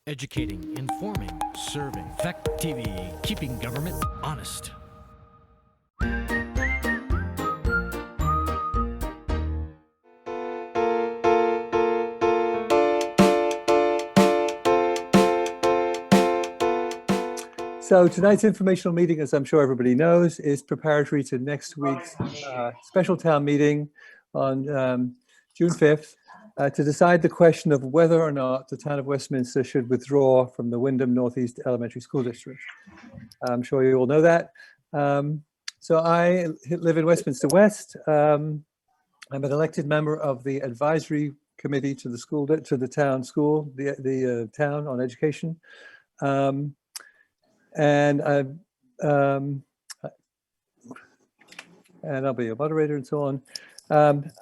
Educating, informing, serving. Fact TV, keeping government honest. So tonight's informational meeting, as I'm sure everybody knows, is preparatory to next week's special town meeting on June 5th to decide the question of whether or not the town of Westminster should withdraw from the Windham Northeast Elementary School District. I'm sure you all know that. So I live in Westminster West. I'm an elected member of the advisory committee to the school, to the town school, the town on education. And I'll be a moderator and so on.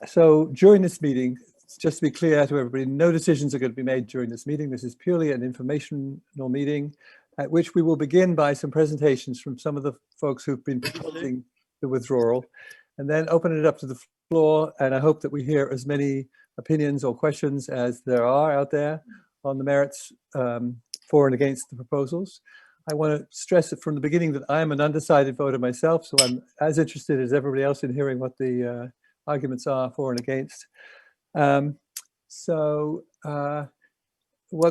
So during this meeting, just to be clear to everybody, no decisions are going to be made during this meeting. This is purely an informational meeting at which we will begin by some presentations from some of the folks who've been proposing the withdrawal, and then open it up to the floor. And I hope that we hear as many opinions or questions as there are out there on the merits for and against the proposals. I want to stress it from the beginning that I'm an undecided voter myself, so I'm as interested as everybody else in hearing what the arguments are for and against. What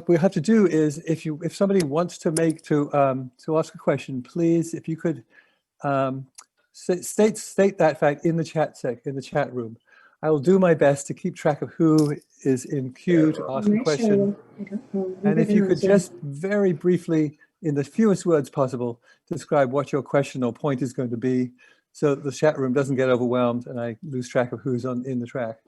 we have to do is, if somebody wants to ask a question, please, if you could state that fact in the chat room. I will do my best to keep track of who is in queue to ask a question. And if you could just very briefly, in the fewest words possible, describe what your question or point is going to be, so that the chat room doesn't get overwhelmed and I lose track of who's in the track.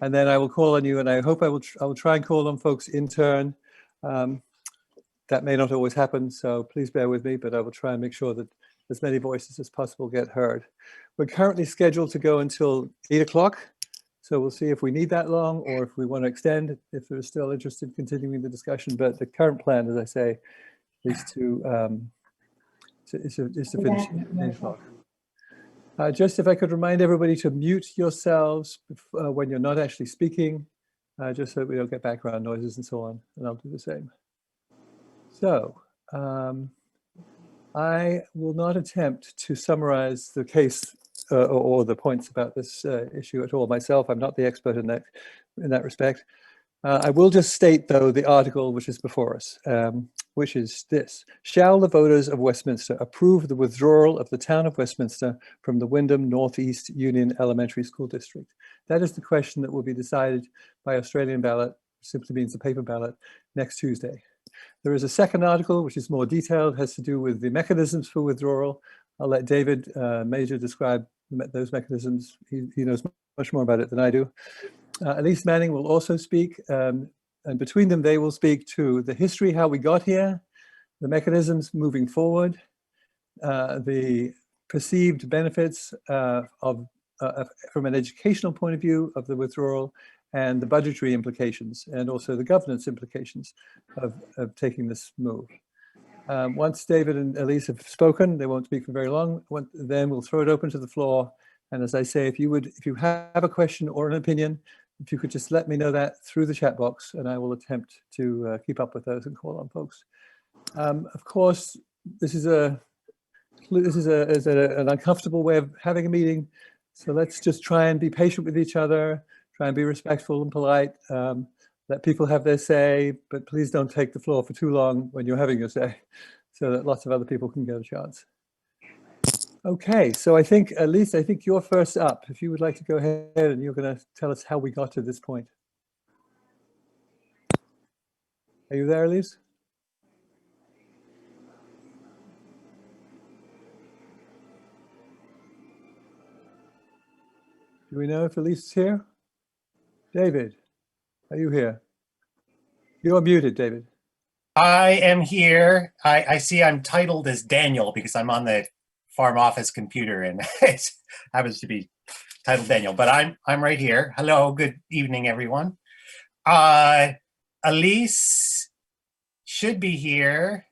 And then I will call on you, and I hope I will try and call on folks in turn. That may not always happen, so please bear with me, but I will try and make sure that as many voices as possible get heard. We're currently scheduled to go until 8 o'clock. So we'll see if we need that long or if we want to extend, if there's still interest in continuing the discussion. But the current plan, as I say, is to finish at 8 o'clock. Just if I could remind everybody to mute yourselves when you're not actually speaking, just so that we don't get background noises and so on, and I'll do the same. So I will not attempt to summarize the case or the points about this issue at all myself. I'm not the expert in that respect. I will just state, though, the article which is before us, which is this: shall the voters of Westminster approve the withdrawal of the town of Westminster from the Windham Northeast Union Elementary School District? That is the question that will be decided by Australian ballot, simply means the paper ballot, next Tuesday. There is a second article, which is more detailed, has to do with the mechanisms for withdrawal. I'll let David Major describe those mechanisms. He knows much more about it than I do. Elise Manning will also speak, and between them they will speak to the history, how we got here, the mechanisms moving forward, the perceived benefits from an educational point of view of the withdrawal, and the budgetary implications, and also the governance implications of taking this move. Once David and Elise have spoken, they won't speak for very long, then we'll throw it open to the floor. And as I say, if you have a question or an opinion, if you could just let me know that through the chat box, and I will attempt to keep up with those and call on folks. Of course, this is an uncomfortable way of having a meeting, so let's just try and be patient with each other, try and be respectful and polite, let people have their say, but please don't take the floor for too long when you're having your say, so that lots of other people can get a chance. Okay, so Elise, I think you're first up. If you would like to go ahead, and you're going to tell us how we got to this point. Are you there, Elise? Do we know if Elise is here? David, are you here? You're muted, David. I am here. I see I'm titled as Daniel because I'm on the farm office computer, and it happens to be titled Daniel, but I'm right here. Hello, good evening, everyone. Elise should be here,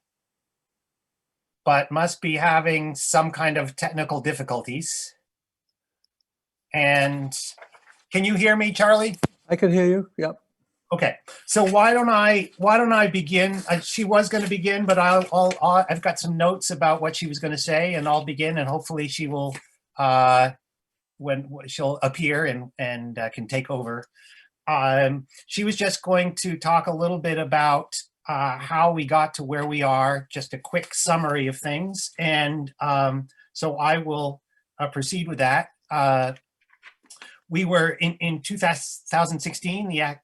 but must be having some kind of technical difficulties. And can you hear me, Charlie? I can hear you, yep. Okay, so why don't I begin? She was going to begin, but I've got some notes about what she was going to say, and I'll begin, and hopefully she will when she'll appear and can take over. She was just going to talk a little bit about how we got to where we are, just a quick summary of things, and so I will proceed with that. We were in 2016, the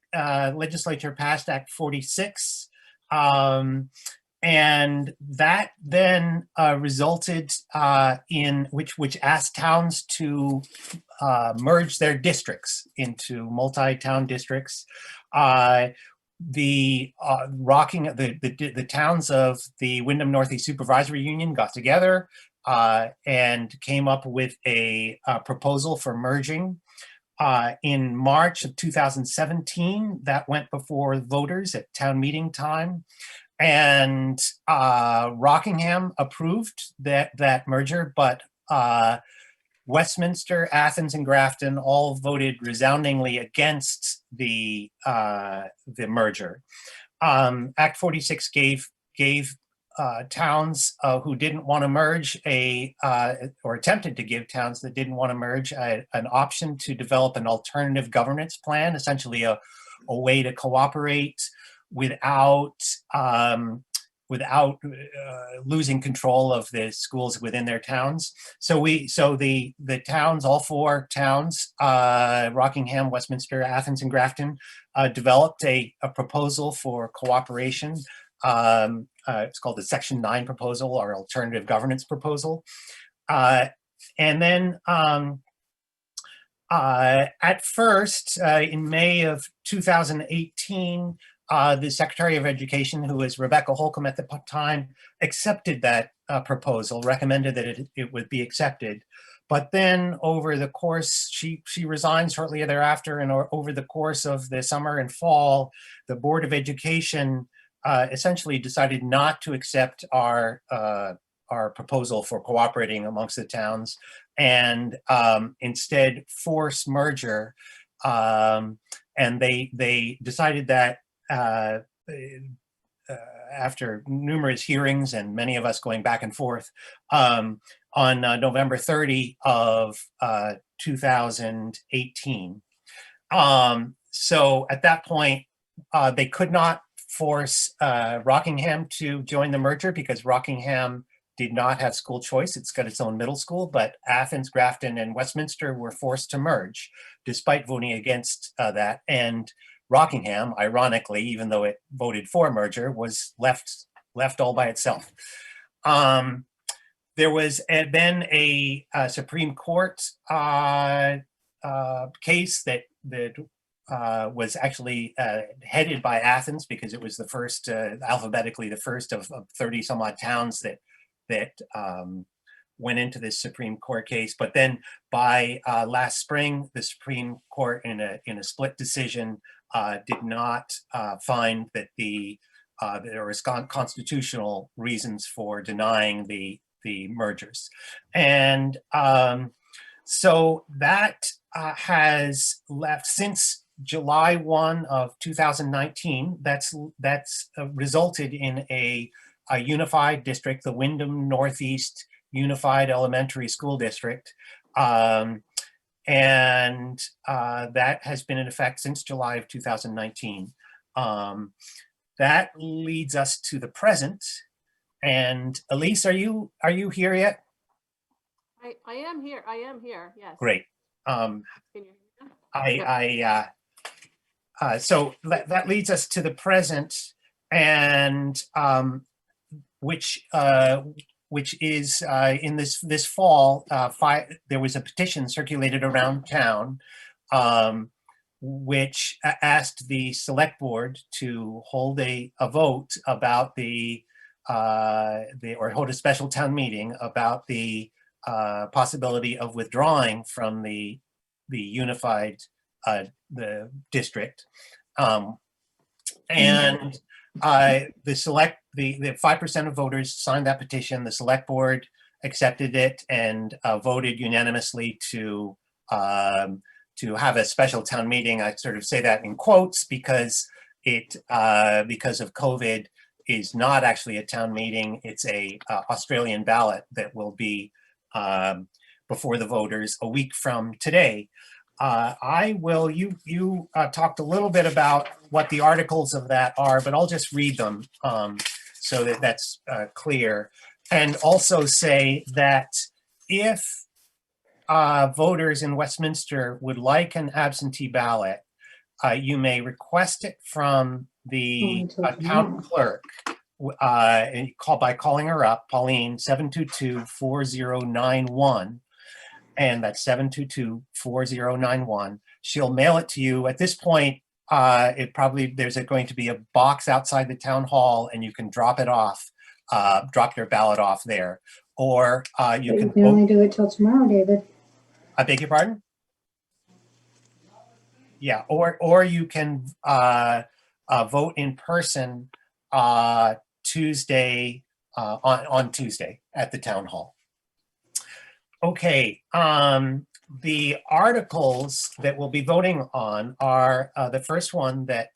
legislature passed Act 46, and that then resulted in which asked towns to merge their districts into multi-town districts. The towns of the Windham Northeast Supervisory Union got together and came up with a proposal for merging. In March of 2017, that went before voters at town meeting time, and Rockingham approved that merger, but Westminster, Athens, and Grafton all voted resoundingly against the merger. Act 46 gave towns who didn't want to merge or attempted to give towns that didn't want to merge an option to develop an alternative governance plan, essentially a way to cooperate without losing control of the schools within their towns. So the towns, all four towns, Rockingham, Westminster, Athens, and Grafton, developed a proposal for cooperation. It's called the Section 9 proposal, or alternative governance proposal. And then at first, in May of 2018, the Secretary of Education, who was Rebecca Holcomb at the time, accepted that proposal, recommended that it would be accepted. But then over the course, she resigned shortly thereafter, and over the course of the summer and fall, the Board of Education essentially decided not to accept our proposal for cooperating amongst the towns, and instead force merger. And they decided that after numerous hearings and many of us going back and forth, on November 30 of 2018. So at that point, they could not force Rockingham to join the merger because Rockingham did not have school choice. It's got its own middle school, but Athens, Grafton, and Westminster were forced to merge despite voting against that. And Rockingham, ironically, even though it voted for merger, was left all by itself. There was then a Supreme Court case that was actually headed by Athens, because it was the first, alphabetically, the first of 30 some odd towns that went into this Supreme Court case. But then by last spring, the Supreme Court, in a split decision, did not find that there was constitutional reasons for denying the mergers. And so that has left since July 1 of 2019. That's resulted in a unified district, the Windham Northeast Unified Elementary School District. And that has been in effect since July of 2019. That leads us to the present. And Elise, are you here yet? I am here. I am here. Yes. Great. Can you hear me? So that leads us to the present, and which is in this fall, there was a petition circulated around town, which asked the select board to hold a vote about or hold a special town meeting about the possibility of withdrawing from the unified the district, and the 5% of voters signed that petition. The select board accepted it and voted unanimously to have a special town meeting. I sort of say that in quotes because it, because of COVID, is not actually a town meeting. It's a Australian ballot that will be before the voters a week from today. You talked a little bit about what the articles of that are, but I'll just read them so that that's clear. And also say that if voters in Westminster would like an absentee ballot, you may request it from the town clerk and by calling her up, Pauline, 722-4091. And that's 722-4091. She'll mail it to you. At this point, there's going to be a box outside the town hall, and you can drop it off, drop your ballot off there. Or you can only do it till tomorrow, David. I beg your pardon? Yeah, or you can vote in person Tuesday on Tuesday at the town hall. Okay, the articles that we'll be voting on are the first one that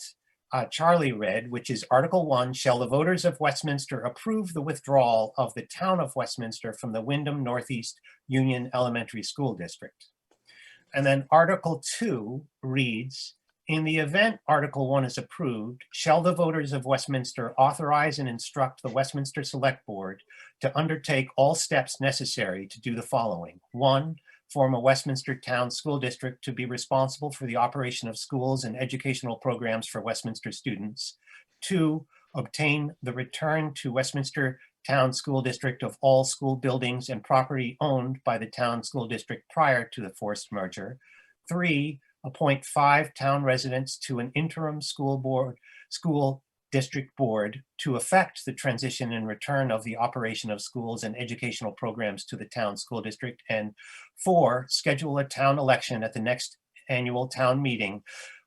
Charlie read, which is Article 1, shall the voters of Westminster approve the withdrawal of the town of Westminster from the Windham Northeast Union Elementary School District. And then Article 2 reads, in the event Article 1 is approved, shall the voters of Westminster authorize and instruct the Westminster Select Board to undertake all steps necessary to do the following. 1, form a Westminster Town School District to be responsible for the operation of schools and educational programs for Westminster students. 2, obtain the return to Westminster Town School District of all school buildings and property owned by the Town School District prior to the forced merger. 3, appoint 5 town residents to an interim school district board to effect the transition and return of the operation of schools and educational programs to the town school district. And 4, schedule a town election at the next annual town meeting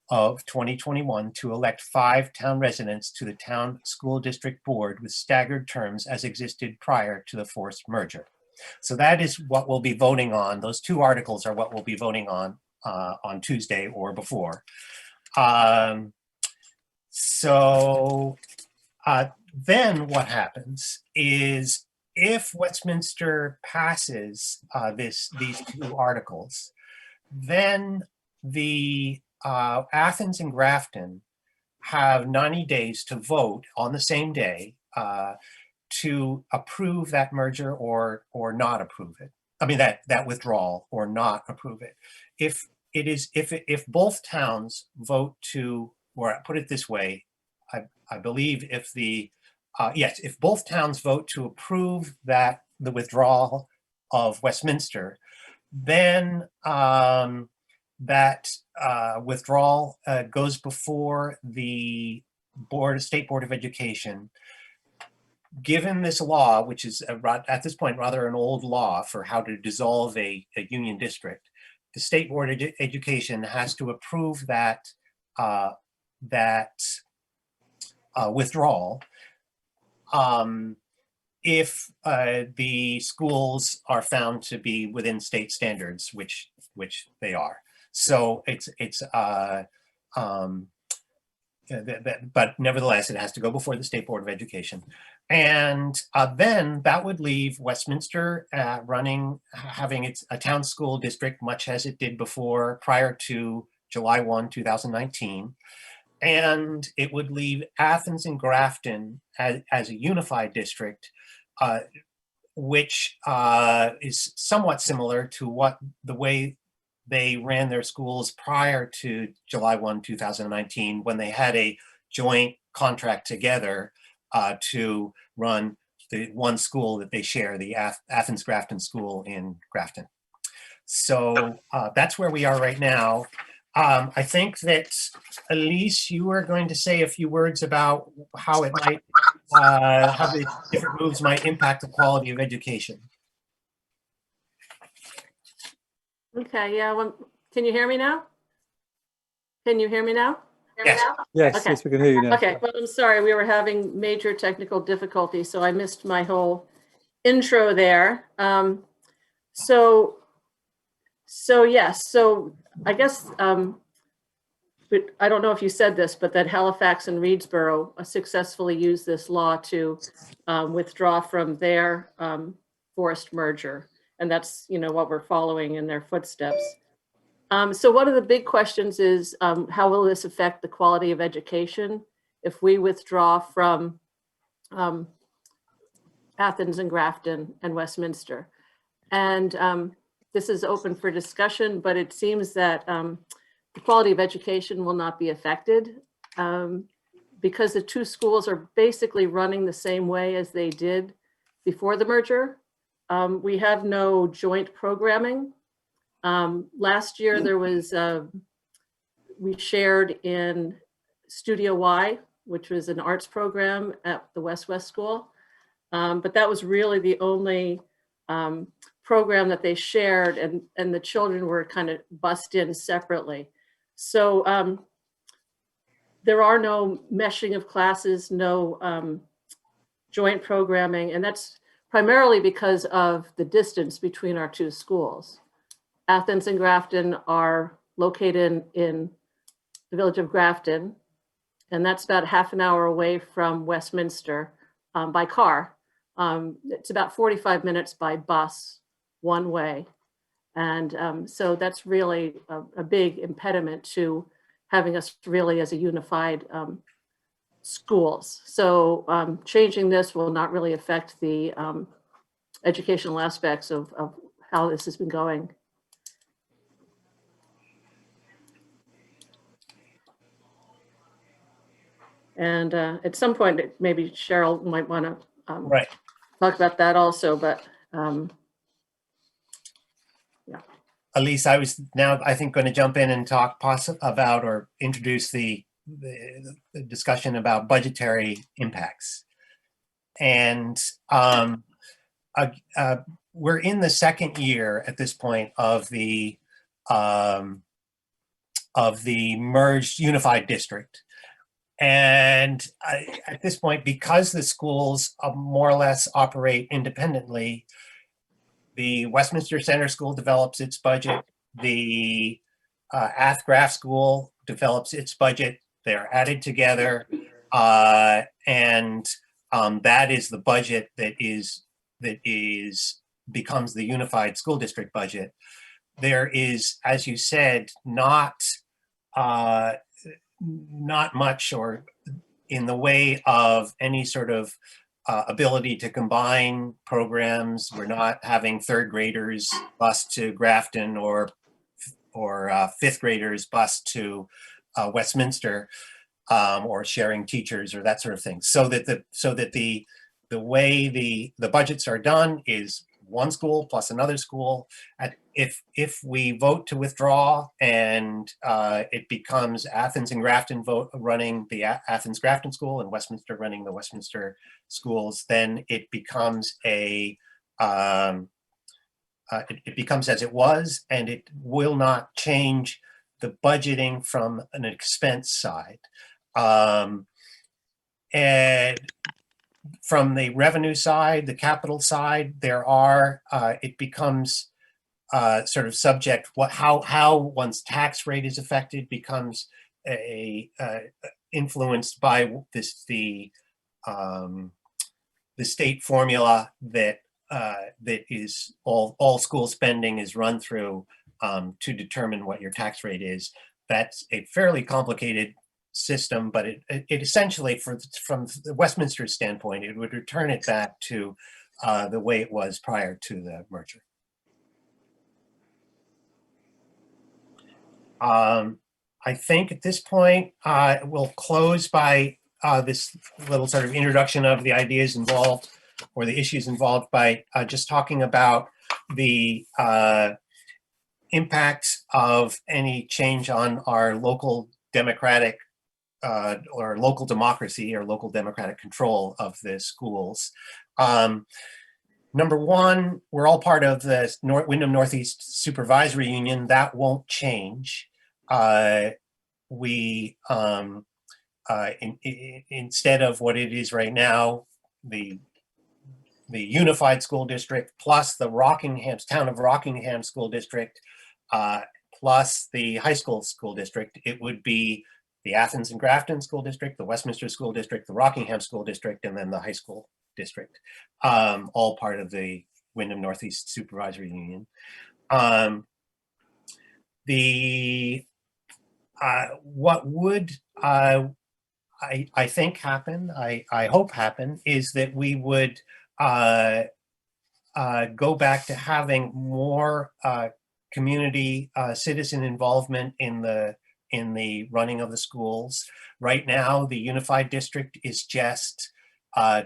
of 2021 to elect 5 town residents to the town school district board with staggered terms as existed prior to the forced merger. So that is what we'll be voting on. Those 2 articles are what we'll be voting on Tuesday or before. Then what happens is if Westminster passes these 2 articles, then the Athens and Grafton have 90 days to vote on the same day to approve that merger or not approve it. I mean that withdrawal or not approve it. If both towns vote to, or put it this way, I believe if both towns vote to approve the withdrawal of Westminster, then that withdrawal goes before the State Board of Education. Given this law, which is at this point rather an old law for how to dissolve a union district, the State Board of Education has to approve that withdrawal if the schools are found to be within state standards, which they are. So but nevertheless, it has to go before the State Board of Education. And then that would leave Westminster having a town school district, much as it did before, prior to July 1, 2019. And it would leave Athens and Grafton as a unified district, which is somewhat similar to the way they ran their schools prior to July 1, 2019, when they had a joint contract together to run the one school that they share, the Athens Grafton School in Grafton. So that's where we are right now. I think that, Elise, you are going to say a few words about how it might, how the different moves might impact the quality of education. Okay, yeah, can you hear me now? Can you hear me now? Yes. Yes, Okay. yes, we can hear you now. Okay, well, I'm sorry, we were having major technical difficulties, so I missed my whole intro there. So yes, so I guess but I don't know if you said this, but that Halifax and Reedsboro successfully used this law to withdraw from their forced merger. And that's, you know, what we're following in their footsteps. So one of the big questions is how will this affect the quality of education if we withdraw from Athens and Grafton and Westminster? And this is open for discussion, but it seems that the quality of education will not be affected because the two schools are basically running the same way as they did before the merger. We have no joint programming. Last year there was, we shared in Studio Y, which was an arts program at the West School. But that was really the only program that they shared, and the children were kind of bussed in separately. So there are no meshing of classes, no joint programming, and that's primarily because of the distance between our two schools. Athens and Grafton are located in the village of Grafton, and that's about half an hour away from Westminster by car. It's about 45 minutes by bus, one way. And so that's really a big impediment to having us really as a unified schools. So changing this will not really affect the educational aspects of how this has been going. And at some point, maybe Cheryl might want to Right. talk about that also, but Elise, I was now, I think, going to jump in and talk about or introduce the discussion about budgetary impacts. And we're in the second year at this point of the merged unified district. And at this point, because the schools more or less operate independently, the Westminster Center School develops its budget. The Ath-Graf School develops its budget. They're added together, and that is the budget that becomes the unified school district budget. There is, as you said, not much or in the way of any sort of ability to combine programs. We're not having third graders bused to Grafton or fifth graders bused to Westminster, or sharing teachers or that sort of thing. So that the way the budgets are done is one school plus another school. If we vote to withdraw and it becomes Athens and Grafton running the Athens Grafton School and Westminster running the Westminster schools, then it becomes it becomes as it was, and it will not change the budgeting from an expense side. And from the revenue side, the capital side, there are, it becomes sort of subject, how one's tax rate is affected becomes influenced by the state formula that is all school spending is run through to determine what your tax rate is. That's a fairly complicated system, but it essentially, from the Westminster standpoint, it would return it back to the way it was prior to the merger. I think at this point, we'll close by this little sort of introduction of the ideas involved or the issues involved by just talking about the impact of any change on our local democratic or local democracy or local democratic control of the schools. Number one, we're all part of the Windham Northeast Supervisory Union. That won't change. Instead of what it is right now, the unified school district plus the town of Rockingham school district, plus the high school district, it would be the Athens and Grafton School District, the Westminster School District, the Rockingham School District, and then the high school district, all part of the Windham Northeast Supervisory Union. What would I think happen, I hope happen, is that we would go back to having more community citizen involvement in the running of the schools. Right now, the unified district is just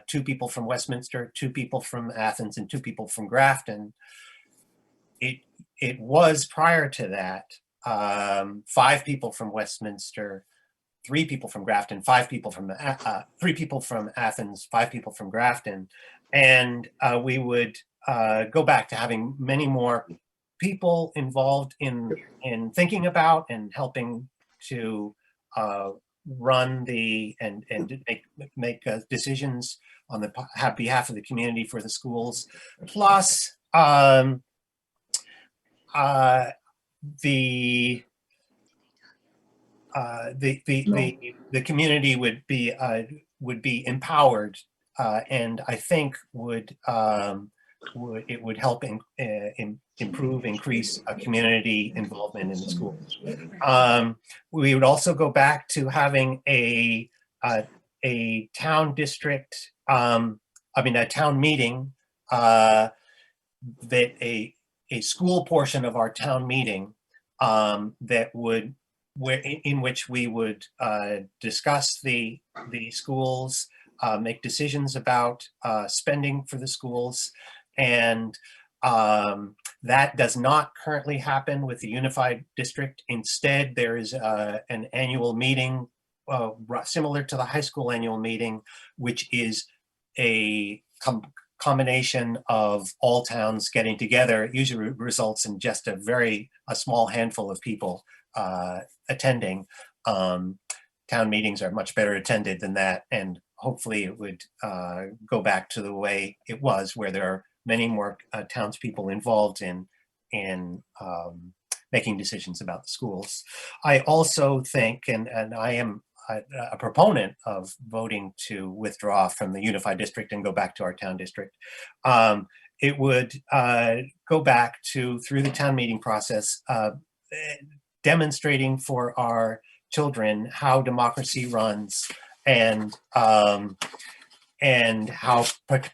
2 people from Westminster, 2 people from Athens, and 2 people from Grafton. It was prior to that 5 people from Westminster, 3 people from Grafton, 5 people from 3 people from Athens, 5 people from Grafton, and we would go back to having many more people involved in thinking about and helping to run and make decisions on the behalf of the community for the schools. Plus, the community would be empowered, and I think it would help increase community involvement in the schools. We would also go back to having a town district, a town meeting, that a school portion of our town meeting in which we would discuss the schools, make decisions about spending for the schools, and that does not currently happen with the unified district. Instead, there is an annual meeting similar to the high school annual meeting, which is a combination of all towns getting together. It usually results in just a small handful of people attending. Town meetings are much better attended than that, and hopefully it would go back to the way it was, where there are many more townspeople involved in making decisions about the schools. I also think, and I am a proponent of voting to withdraw from the unified district and go back to our town district. It would go back to, through the town meeting process, demonstrating for our children how democracy runs, and how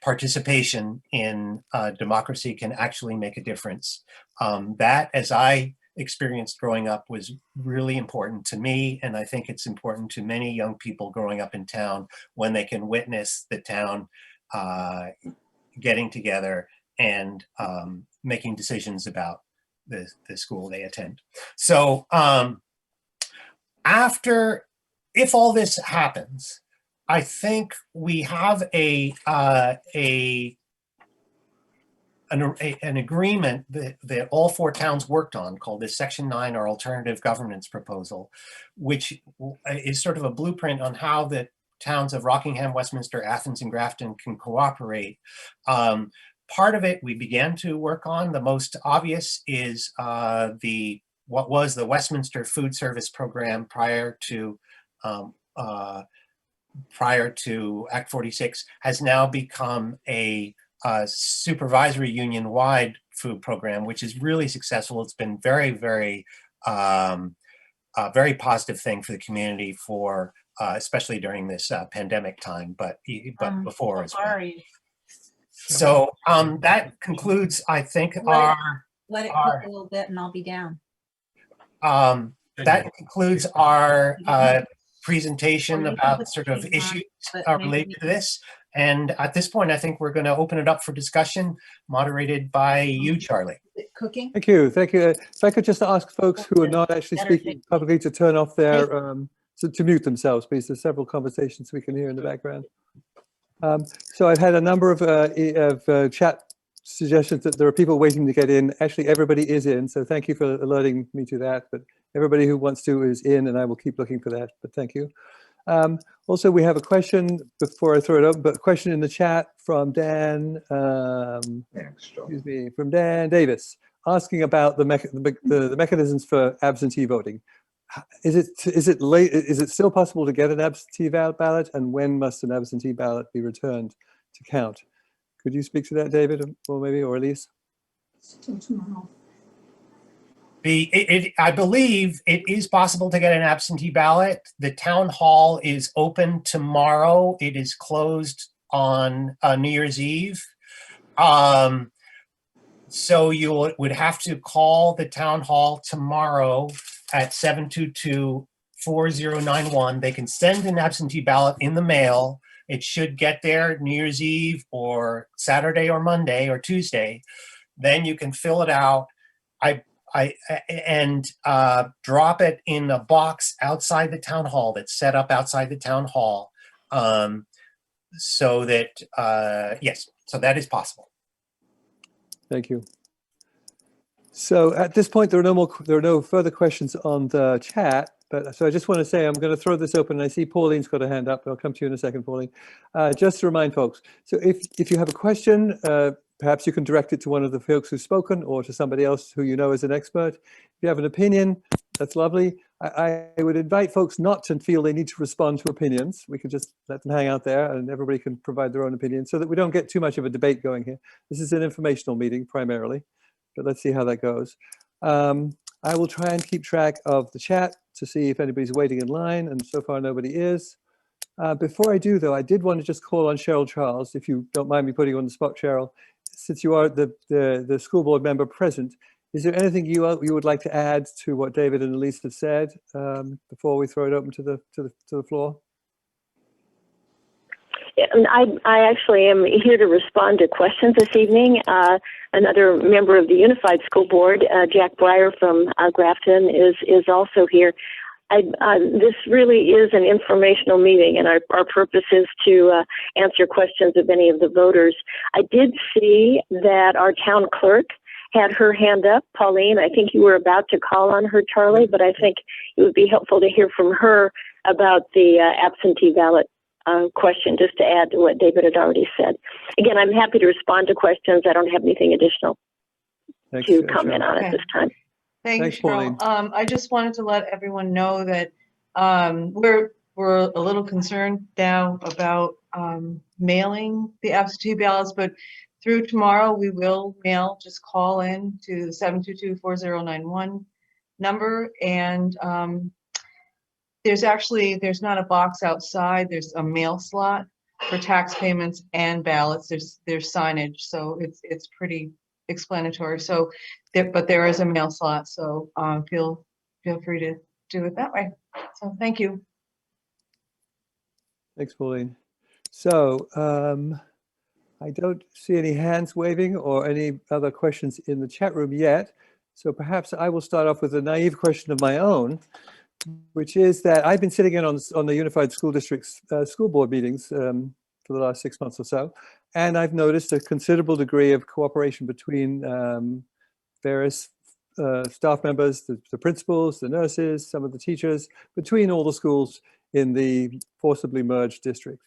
participation in democracy can actually make a difference. That, as I experienced growing up, was really important to me, and I think it's important to many young people growing up in town when they can witness the town getting together and making decisions about the school they attend. So if all this happens, I think we have an agreement that all 4 towns worked on, called the Section 9, or Alternative Governance Proposal, which is sort of a blueprint on how the towns of Rockingham, Westminster, Athens, and Grafton can cooperate. Part of it we began to work on. The most obvious is what was the Westminster Food Service Program prior to Act 46, has now become a supervisory union-wide food program, which is really successful. It's been very, very, very positive thing for the community, for especially during this pandemic time, but before as well. So that concludes, I think, Let it cook a little bit and I'll be down. That concludes our presentation about sort of issues related to this. And at this point, I think we're going to open it up for discussion, moderated by you, Charlie. Cooking? Thank you. Thank you. If I could just ask folks who are not actually speaking publicly to turn off their, to mute themselves, please. There's several conversations we can hear in the background. So I've had a number of chat suggestions that there are people waiting to get in. Actually, everybody is in, so thank you for alerting me to that. But everybody who wants to is in, and I will keep looking for that, but thank you. Also, we have a question before I throw it up, but a question in the chat from Dan, excuse me, from Dan Davis. asking about the mechanisms for absentee voting. Is it still possible to get an absentee ballot, and when must an absentee ballot be returned to count? Could you speak to that, David, or Elise? Till tomorrow. I believe it is possible to get an absentee ballot. The town hall is open tomorrow. It is closed on New Year's Eve. So you would have to call the town hall tomorrow at 722-4091. They can send an absentee ballot in the mail. It should get there New Year's Eve or Saturday or Monday or Tuesday. Then you can fill it out. And drop it in a box outside the town hall that's set up outside the town hall, so that yes, so that is possible. Thank you. So at this point, there are no further questions on the chat. But so I just want to say I'm going to throw this open. I see Pauline's got a hand up. I'll come to you in a second, Pauline. Just to remind folks, so if you have a question, perhaps you can direct it to one of the folks who've spoken or to somebody else who you know is an expert. If you have an opinion, that's lovely. I would invite folks not to feel they need to respond to opinions. We can just let them hang out there and everybody can provide their own opinion so that we don't get too much of a debate going here. This is an informational meeting primarily, but let's see how that goes. I will try and keep track of the chat to see if anybody's waiting in line, and so far nobody is. Before I do, though, I did want to just call on Cheryl Charles, if you don't mind me putting you on the spot, Cheryl. Since you are the school board member present, is there anything you would like to add to what David and Elise have said before we throw it open to the floor? Yeah, I actually am here to respond to questions this evening. Another member of the Unified School Board, Jack Breyer from Grafton, is also here. This really is an informational meeting, and our purpose is to answer questions of any of the voters. I did see that our town clerk had her hand up. Pauline, I think you were about to call on her, Charlie, but I think it would be helpful to hear from her about the absentee ballot question, just to add to what David had already said. Again, I'm happy to respond to questions. I don't have anything additional to comment on at this time. Thanks, Cheryl. I just wanted to let everyone know that we're a little concerned now about mailing the absentee ballots, but through tomorrow we will mail. Just call in to the 722-4091 number, and there's not a box outside. There's a mail slot for tax payments and ballots. There's signage, so it's pretty explanatory. So, but there is a mail slot, so feel free to do it that way. So thank you. Thanks, Pauline. So I don't see any hands waving or any other questions in the chat room yet. So perhaps I will start off with a naive question of my own, which is that I've been sitting in on the Unified School District's school board meetings for the last 6 months or so, and I've noticed a considerable degree of cooperation between various staff members, the principals, the nurses, some of the teachers, between all the schools in the forcibly merged district,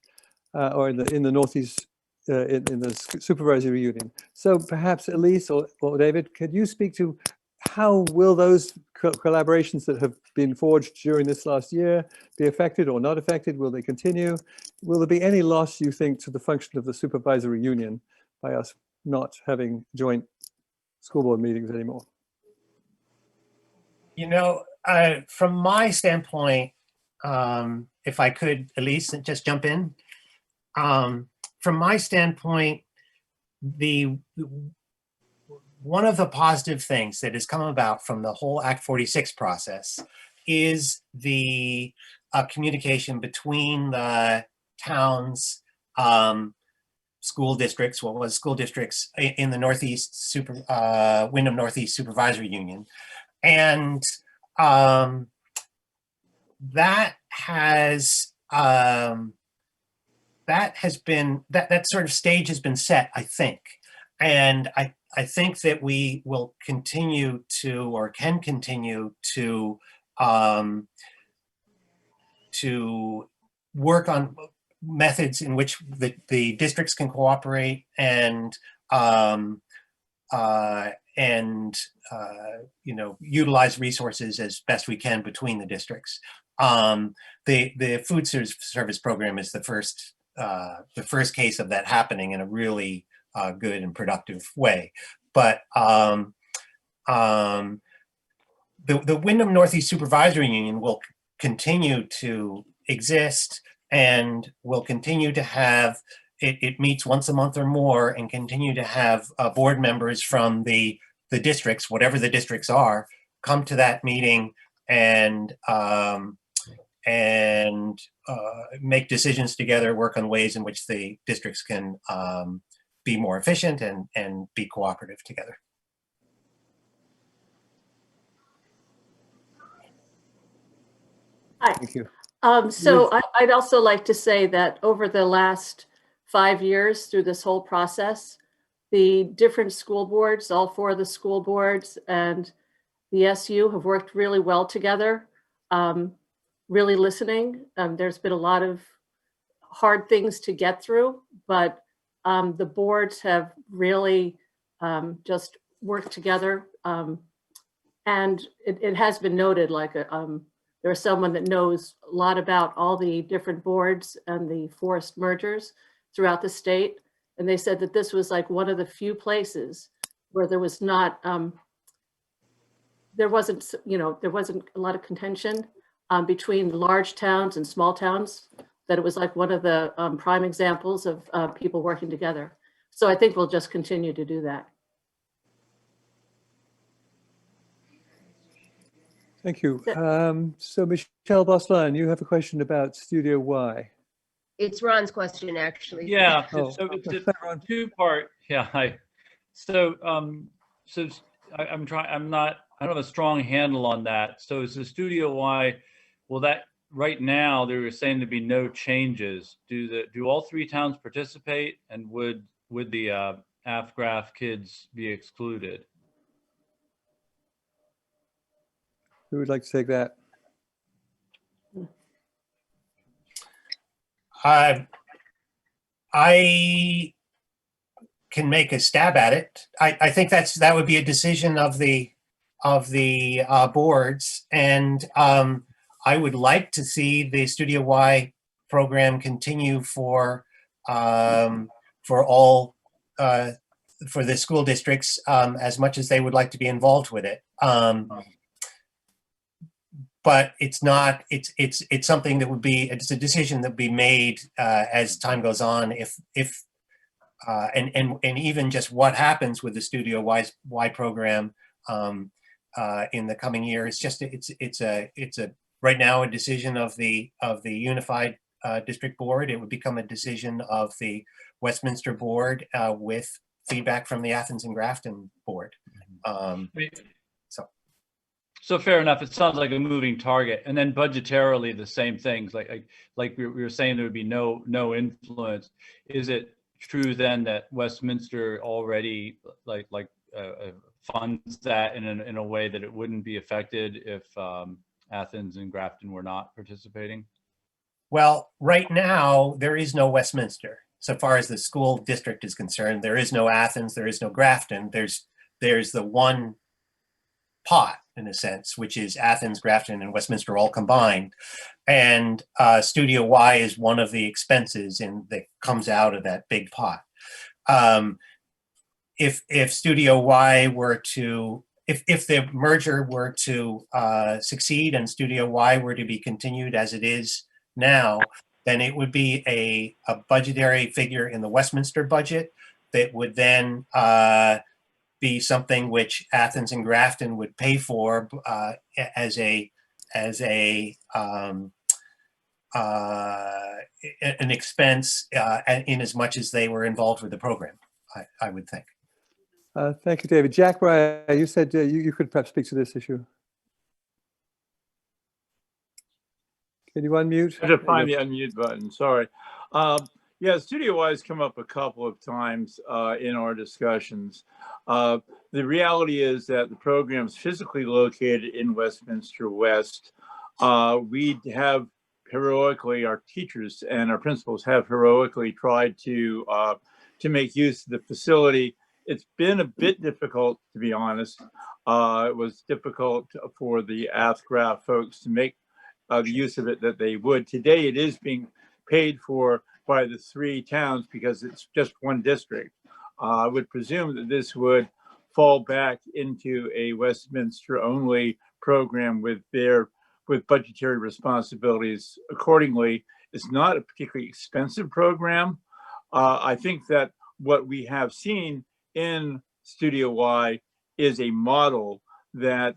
or in the Northeast, in the supervisory union. So perhaps Elise or David, could you speak to how will those collaborations that have been forged during this last year be affected or not affected? Will they continue? Will there be any loss, you think, to the function of the supervisory union by us not having joint school board meetings anymore? You know, from my standpoint, if I could, Elise, just jump in. From my standpoint, one of the positive things that has come about from the whole Act 46 process is the communication between the town's school districts, what was school districts in the Northeast Windham Northeast Supervisory Union. And that sort of stage has been set, I think. And I think that we will continue to, or can continue to work on methods in which the districts can cooperate and you know, utilize resources as best we can between the districts. The food service program is the first case of that happening in a really good and productive way. But the Windham Northeast Supervisory Union will continue to exist and will continue to have, it meets once a month or more, and continue to have board members from the districts, whatever the districts are, come to that meeting and make decisions together, work on ways in which the districts can be more efficient and be cooperative together. Hi. Thank you. So I'd also like to say that over the last 5 years through this whole process, the different school boards, all 4 of the school boards and the SU have worked really well together, really listening. There's been a lot of hard things to get through, but the boards have really just worked together. And it has been noted, like there's someone that knows a lot about all the different boards and the forced mergers throughout the state. And they said that this was like one of the few places where there was not, there wasn't a lot of contention between large towns and small towns, that it was like one of the prime examples of people working together. So I think we'll just continue to do that. Thank you. So Michelle Boslan, you have a question about Studio Y. It's Ron's question, actually. Yeah, Oh, so it's okay. a two-part. Yeah, I don't have a strong handle on that. So is the Studio Y, well, that right now they were saying there'd be no changes. Do all 3 towns participate, and would the AFGRAF kids be excluded? Who would like to take that? I can make a stab at it. I think that would be a decision of the boards, and I would like to see the Studio Y program continue for all for the school districts as much as they would like to be involved with it. But it's not. It's something that would be. It's a decision that would be made as time goes on. And even just what happens with the Studio Y program in the coming year. It's just it's a right now a decision of the Unified District Board. It would become a decision of the Westminster Board with feedback from the Athens and Grafton Board. So fair enough. It sounds like a moving target, and then budgetarily the same things. Like we were saying, there would be no influence. Is it true then that Westminster already funds that in a way that it wouldn't be affected if Athens and Grafton were not participating? Well, right now there is no Westminster. So far as the school district is concerned, there is no Athens, there is no Grafton. There's the one pot, in a sense, which is Athens, Grafton, and Westminster all combined. And Studio Y is one of the expenses that comes out of that big pot. If Studio Y were to, if the merger were to succeed and Studio Y were to be continued as it is now, then it would be a budgetary figure in the Westminster budget that would then be something which Athens and Grafton would pay for as an expense in as much as they were involved with the program, I would think. Thank you, David. Jack Breyer, you said you could perhaps speak to this issue. Can you unmute? I had to find the unmute button, sorry. Yeah, Studio Y has come up a couple of times in our discussions. The reality is that the program is physically located in Westminster West. We have heroically, our teachers and our principals have heroically tried to make use of the facility it's been a bit difficult, to be honest. It was difficult for the AthGraph folks to make the use of it that they would. Today, it is being paid for by the 3 towns because it's just one district. I would presume that this would fall back into a Westminster only program with budgetary responsibilities accordingly. It's not a particularly expensive program. I think that what we have seen in Studio Y is a model that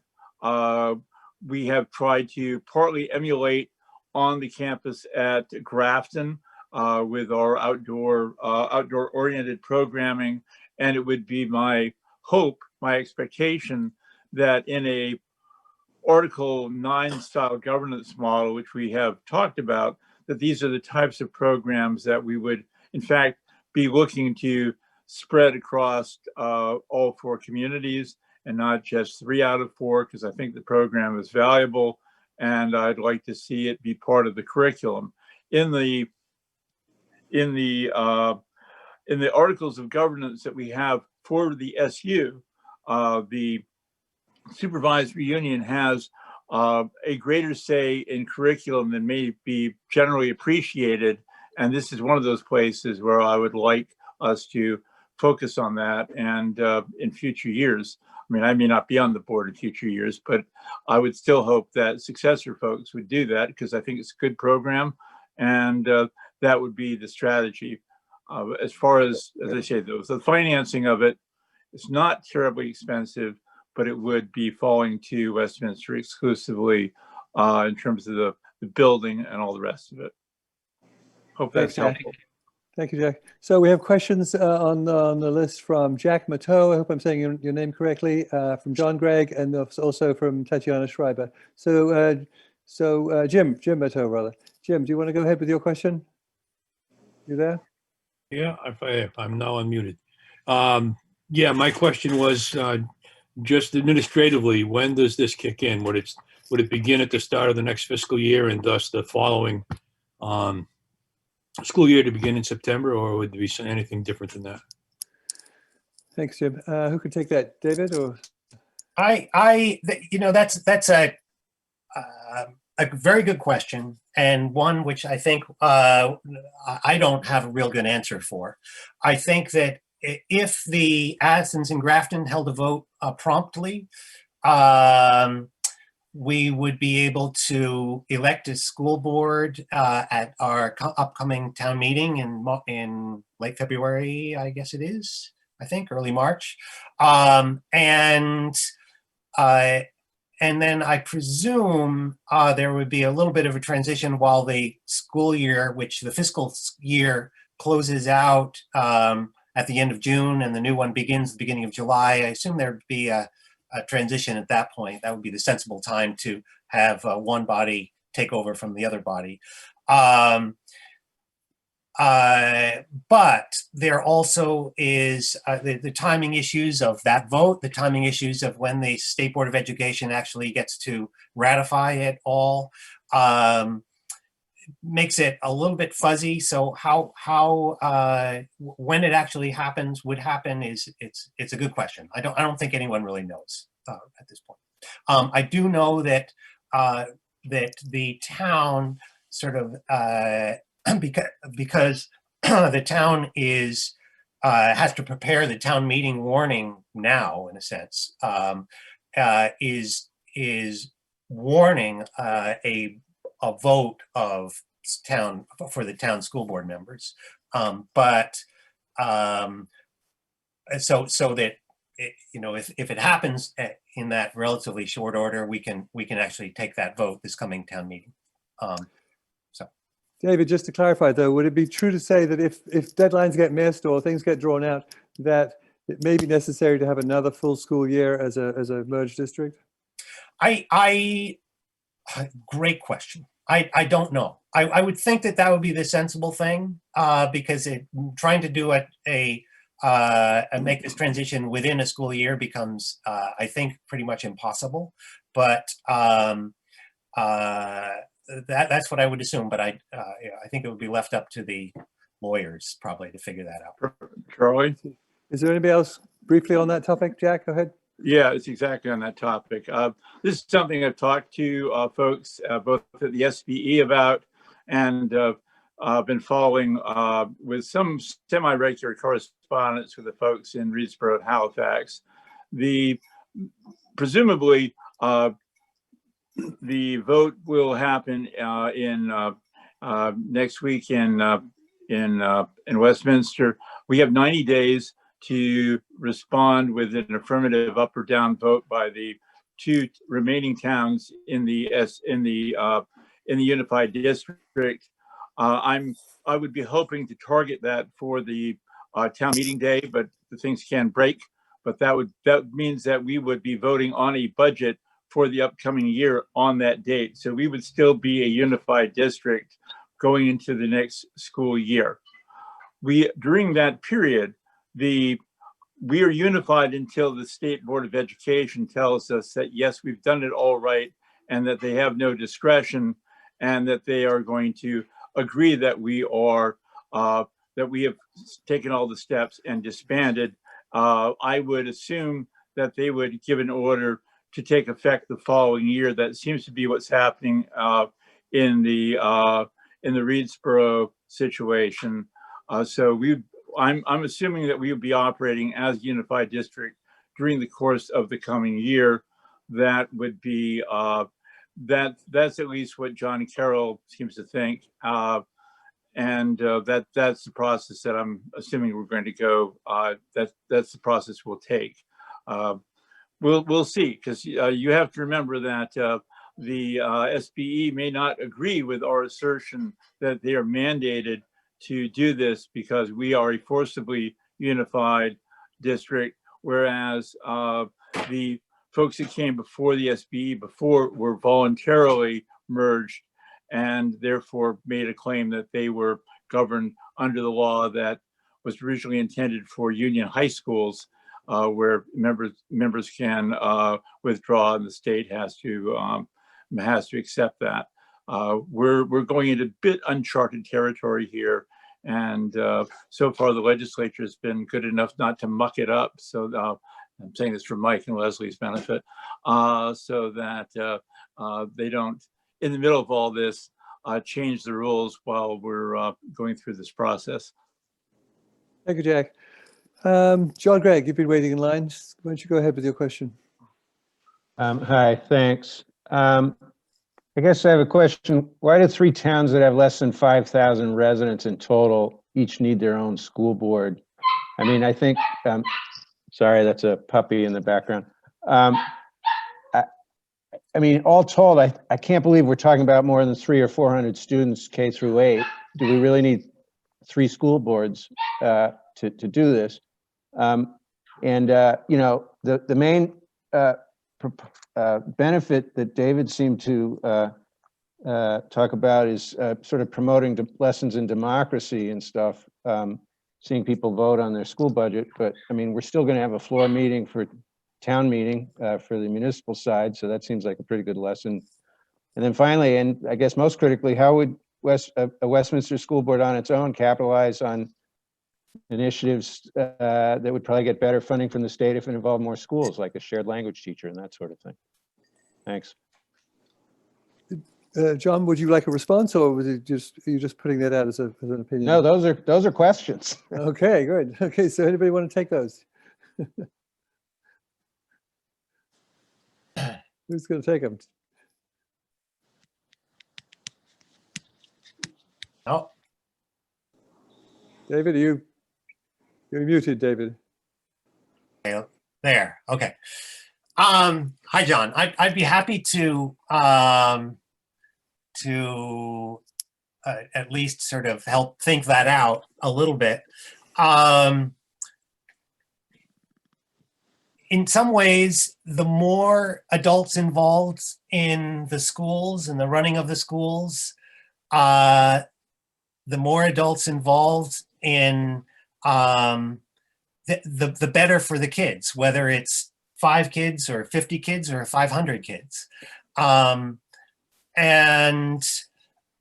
we have tried to partly emulate on the campus at Grafton with our outdoor oriented programming. And it would be my hope, my expectation that in a Article 9 style governance model, which we have talked about, that these are the types of programs that we would, in fact, be looking to spread across all 4 communities and not just 3 out of 4, because I think the program is valuable and I'd like to see it be part of the curriculum. In the articles of governance that we have for the SU, the supervisory union has a greater say in curriculum than may be generally appreciated. And this is one of those places where I would like us to focus on that. And in future years, I mean, I may not be on the board in future years, but I would still hope that successor folks would do that because I think it's a good program. And that would be the strategy. As far as I say, the financing of it, it's not terribly expensive, but it would be falling to Westminster exclusively in terms of the building and all the rest of it. Hope that's helpful. Thank you, Jack. So we have questions on the list from Jack Mateau. I hope I'm saying your name correctly. From John Gregg, and also from Tatiana Schreiber. So, Jim Mateau, rather. Jim, do you want to go ahead with your question? You there? Yeah, I'm now unmuted. Yeah, my question was just administratively, when does this kick in? Would it begin at the start of the next fiscal year and thus the following school year to begin in September, or would there be anything different than that? Thanks, Jim. Who could take that, David? Or That's a very good question, and one which I think I don't have a real good answer for. I think that if the Athens and Grafton held a vote promptly, we would be able to elect a school board at our upcoming town meeting in late February, I guess it is, I think, early March. And then I presume there would be a little bit of a transition while the school year, which the fiscal year closes out at the end of June and the new one begins at the beginning of July. I assume there'd be a transition at that point. That would be the sensible time to have one body take over from the other body. But there also is the timing issues of that vote, the timing issues of when the State Board of Education actually gets to ratify it all, makes it a little bit fuzzy. So when it actually would happen it's a good question. I don't think anyone really knows at this point. I do know that the town sort of because the town has to prepare the town meeting warning now, in a sense, is warning a vote of for the town school board members, so that if it happens in that relatively short order, we can actually take that vote this coming town meeting. David, just to clarify though, would it be true to say that if deadlines get missed or things get drawn out, that it may be necessary to have another full school year as a merged district? Great question. I don't know. I would think that would be the sensible thing because trying to do make this transition within a school year becomes, I think, pretty much impossible. But that's what I would assume. But I think it would be left up to the lawyers probably to figure that out. Charlie? Is there anybody else briefly on that topic, Jack? Go ahead. Yeah, it's exactly on that topic. This is something I've talked to folks both at the SBE about, and been following with some semi-regular correspondence with the folks in Reedsboro and Halifax. Presumably, the vote will happen in next week in Westminster. We have 90 days to respond with an affirmative up or down vote by the 2 remaining towns in the unified district. I would be hoping to target that for the town meeting day, but the things can break. But that means that we would be voting on a budget for the upcoming year on that date. So we would still be a unified district going into the next school year. During that period, we are unified until the State Board of Education tells us that, yes, we've done it all right, and that they have no discretion, and that they are going to agree that we have taken all the steps and disbanded. I would assume that they would give an order to take effect the following year. That seems to be what's happening in the Reedsboro situation. I'm assuming that we will be operating as a unified district during the course of the coming year. That would be that's at least what John Carroll seems to think, and that's the process that I'm assuming we're going to go. That's the process we'll take. We'll see, because you have to remember that the SBE may not agree with our assertion that they are mandated to do this because we are a forcibly unified district, whereas the folks that came before the SBE were voluntarily merged and therefore made a claim that they were governed under the law that was originally intended for union high schools, where members can withdraw and the state has to accept that. We're going into a bit uncharted territory here, and so far the legislature has been good enough not to muck it up. So I'm saying this for Mike and Leslie's benefit, so that they don't, in the middle of all this, change the rules while we're going through this process. Thank you, Jack. John Gregg, you've been waiting in line. Why don't you go ahead with your question? Hi, thanks. I guess I have a question. Why do 3 towns that have less than 5,000 residents in total each need their own school board? I mean, I think, sorry, that's a puppy in the background. I mean, all told, I can't believe we're talking about more than 300 or 400 students K through 8. Do we really need 3 school boards to do this? You know, the main benefit that David seemed to talk about is sort of promoting lessons in democracy and stuff, seeing people vote on their school budget. But I mean, we're still going to have a floor meeting for town meeting for the municipal side. So that seems like a pretty good lesson. And then finally, and I guess most critically, how would a Westminster school board on its own capitalize on initiatives that would probably get better funding from the state if it involved more schools, like a shared language teacher and that sort of thing? Thanks. John, would you like a response, or was it are you just putting that out as an opinion? No, those are questions. Okay, good. Okay, so anybody want to take those? Who's going to take them? Oh, David, you're muted, David. there. Okay. Hi, John. I'd be happy to at least sort of help think that out a little bit. In some ways, the more adults involved in the schools and the running of the schools, the more adults involved in the better for the kids, whether it's 5 kids or 50 kids or 500 kids. And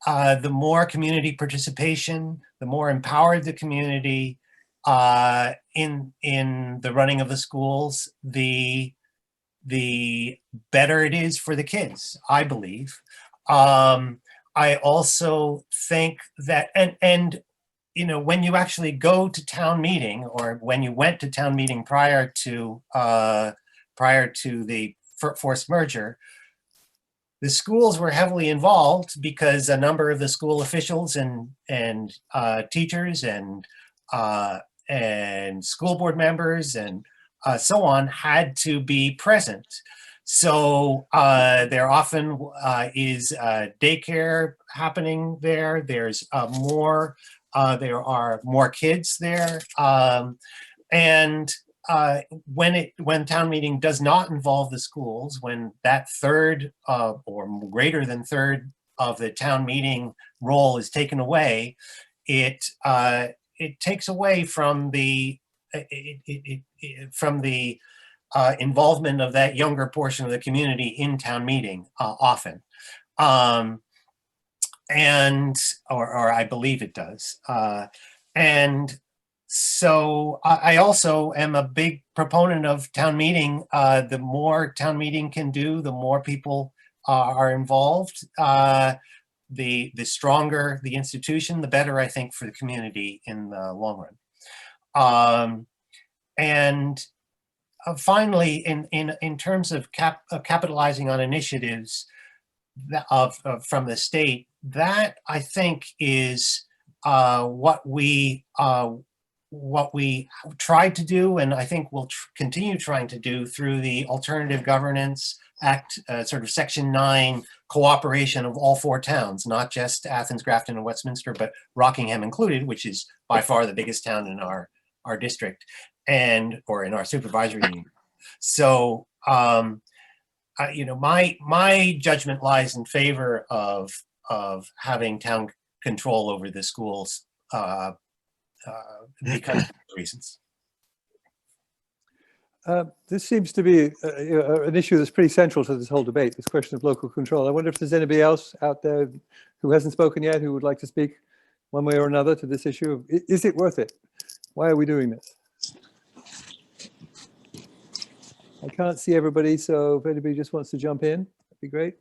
the more community participation, the more empowered the community, in the running of the schools, the better it is for the kids, I believe. I also think that, and you know, when you actually go to town meeting, or when you went to town meeting prior to the forced merger, the schools were heavily involved because a number of the school officials and teachers and school board members and so on had to be present. So there often is daycare happening there. There are more kids there, and when town meeting does not involve the schools, when that third or greater than third of the town meeting role is taken away, it takes away from the involvement of that younger portion of the community in town meeting often. Or I believe it does. And so I also am a big proponent of town meeting. The more town meeting can do, the more people are involved, the stronger the institution, the better, I think, for the community in the long run. And finally, in terms of capitalizing on initiatives from the state, that I think is what we tried to do, and I think we'll continue trying to do through the Alternative Governance Act, sort of Section 9 cooperation of all 4 towns, not just Athens, Grafton, and Westminster, but Rockingham included, which is by far the biggest town in our district or in our supervisory union. So, you know, my judgment lies in favor of having town control over the schools because of reasons. This seems to be an issue that's pretty central to this whole debate, this question of local control. I wonder if there's anybody else out there who hasn't spoken yet who would like to speak one way or another to this issue. Is it worth it? Why are we doing this? I can't see everybody, so if anybody just wants to jump in, that'd be great.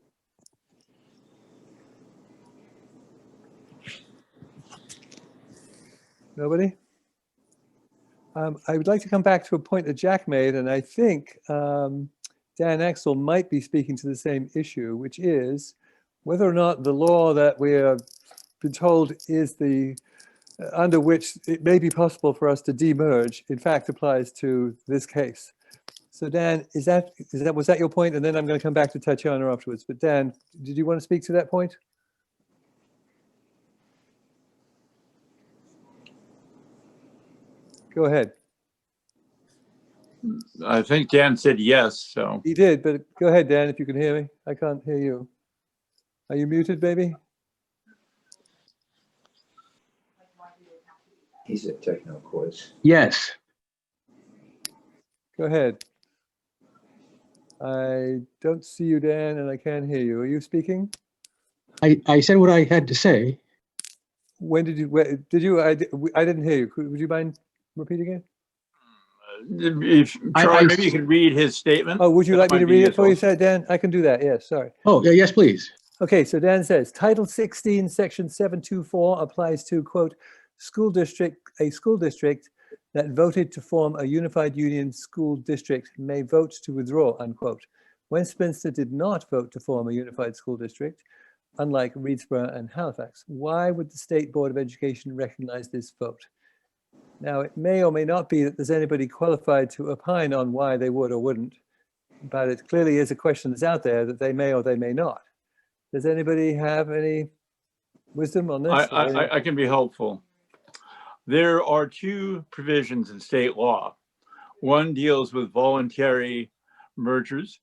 Nobody? I would like to come back to a point that Jack made, and I think Dan Axel might be speaking to the same issue, which is whether or not the law that we have been told is the under which it may be possible for us to demerge, in fact, applies to this case. So Dan, was that your point? And then I'm going to come back to Tatiana afterwards. But Dan, did you want to speak to that point? Go ahead. I think Dan said yes, so. He did, but go ahead, Dan, if you can hear me. I can't hear you. Are you muted, baby? He's a techno quiz. Yes. Go ahead. I don't see you, Dan, and I can't hear you. Are you speaking? I said what I had to say. When did you, I didn't hear you. Would you mind repeating it? If Charlie, maybe you can read his statement. Oh, would you like me to read it for you, Dan? I can do that, yes, sorry. Oh, yeah, yes, please. Okay, so Dan says, Title 16, Section 724 applies to, quote, a school district that voted to form a unified union school district may vote to withdraw, unquote. Westminster did not vote to form a unified school district, unlike Reedsborough and Halifax. Why would the State Board of Education recognize this vote? Now, it may or may not be that there's anybody qualified to opine on why they would or wouldn't, but it clearly is a question that's out there that they may or they may not. Does anybody have any wisdom on this? I can be helpful. There are 2 provisions in state law. One deals with voluntary mergers.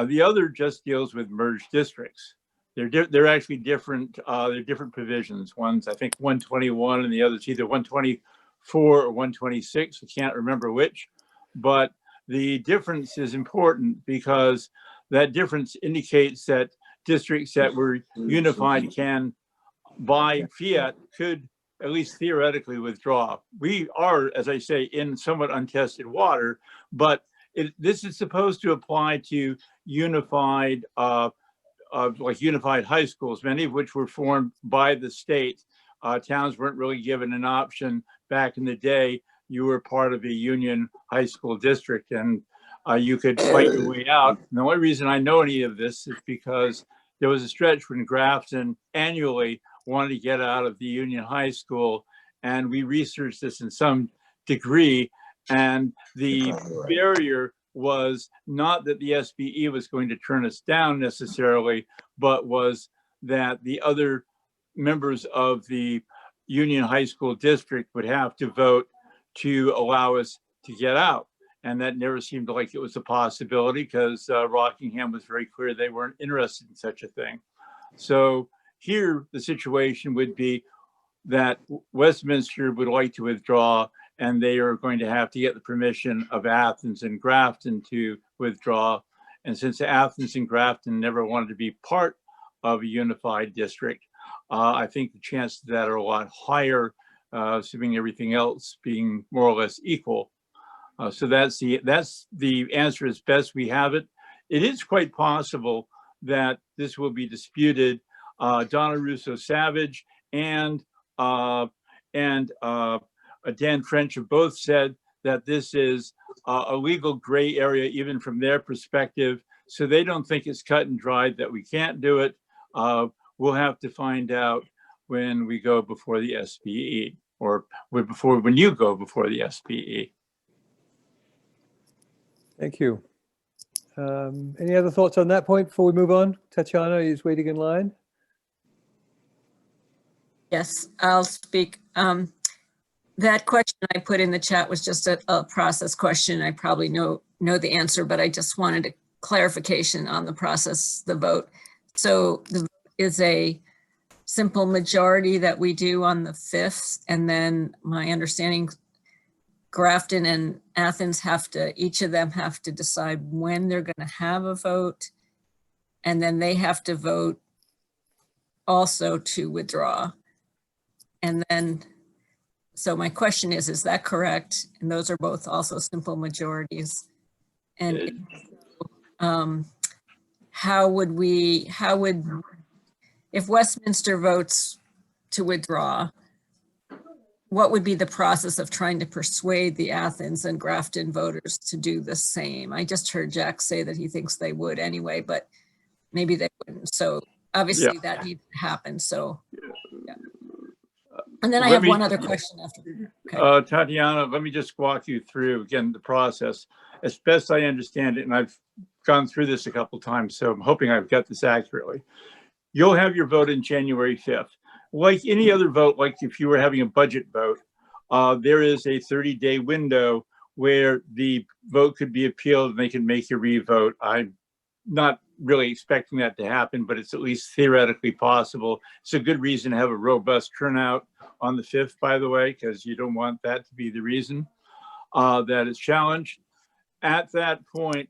The other just deals with merged districts. They're actually different. They're different provisions. One's, I think, 121, and the other's either 124 or 126. I can't remember which. But the difference is important because that difference indicates that districts that were unified can, by fiat, could at least theoretically, withdraw. We are, as I say, in somewhat untested water, but this is supposed to apply to unified, like unified high schools, many of which were formed by the state. Towns weren't really given an option back in the day. You were part of a union high school district, and you could fight your way out. And the only reason I know any of this is because there was a stretch when Grafton annually wanted to get out of the union high school, and we researched this in some degree, and the barrier was not that the SBE was going to turn us down necessarily, but was that the other members of the union high school district would have to vote to allow us to get out. And that never seemed like it was a possibility, because Rockingham was very clear they weren't interested in such a thing. So here the situation would be that Westminster would like to withdraw, and they are going to have to get the permission of Athens and Grafton to withdraw. And since Athens and Grafton never wanted to be part of a unified district, I think the chances of that are a lot higher, assuming everything else being more or less equal. So that's the answer as best we have it. It is quite possible that this will be disputed. Donna Russo Savage and Dan French have both said that this is a legal gray area, even from their perspective. So they don't think it's cut and dried that we can't do it. We'll have to find out when we go before the SBE, or when you go before the SBE. Thank you. Any other thoughts on that point before we move on? Tatiana is waiting in line. Yes, I'll speak. That question I put in the chat was just a process question. I probably know the answer, but I just wanted a clarification on the process, the vote. So the vote is a simple majority that we do on the 5th. And then my understanding, Grafton and Athens each of them have to decide when they're going to have a vote. And then they have to vote also to withdraw. And then, so my question is that correct? And those are both also simple majorities. And if Westminster votes to withdraw, what would be the process of trying to persuade the Athens and Grafton voters to do the same? I just heard Jack say that he thinks they would anyway, but maybe they wouldn't. So obviously that needs to happen. So, yeah. And then I have one other question after. Okay. Tatiana, let me just walk you through again the process as best I understand it, and I've gone through this a couple times, so I'm hoping I've got this accurately. You'll have your vote in January 5th. Like any other vote, like if you were having a budget vote, there is a 30-day window where the vote could be appealed and they can make a revote. I'm not really expecting that to happen, but it's at least theoretically possible. It's a good reason to have a robust turnout on the 5th, by the way, because you don't want that to be the reason that it's challenged. At that point,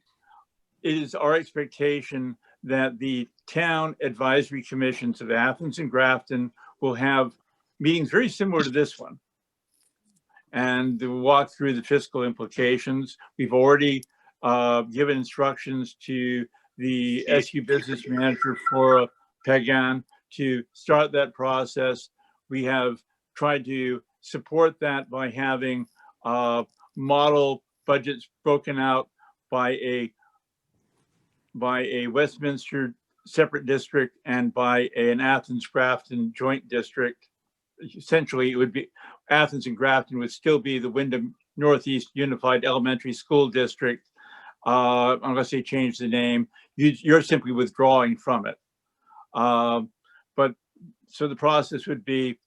it is our expectation that the town advisory commissions of Athens and Grafton will have meetings very similar to this one, and we'll walk through the fiscal implications. We've already given instructions to the SU business manager for Pagan to start that process. We have tried to support that by having model budgets broken out by a Westminster separate district and by an Athens Grafton joint district. Essentially, it would be Athens and Grafton would still be the Windham Northeast Unified Elementary School District, unless they change the name. You're simply withdrawing from it. But so the process would be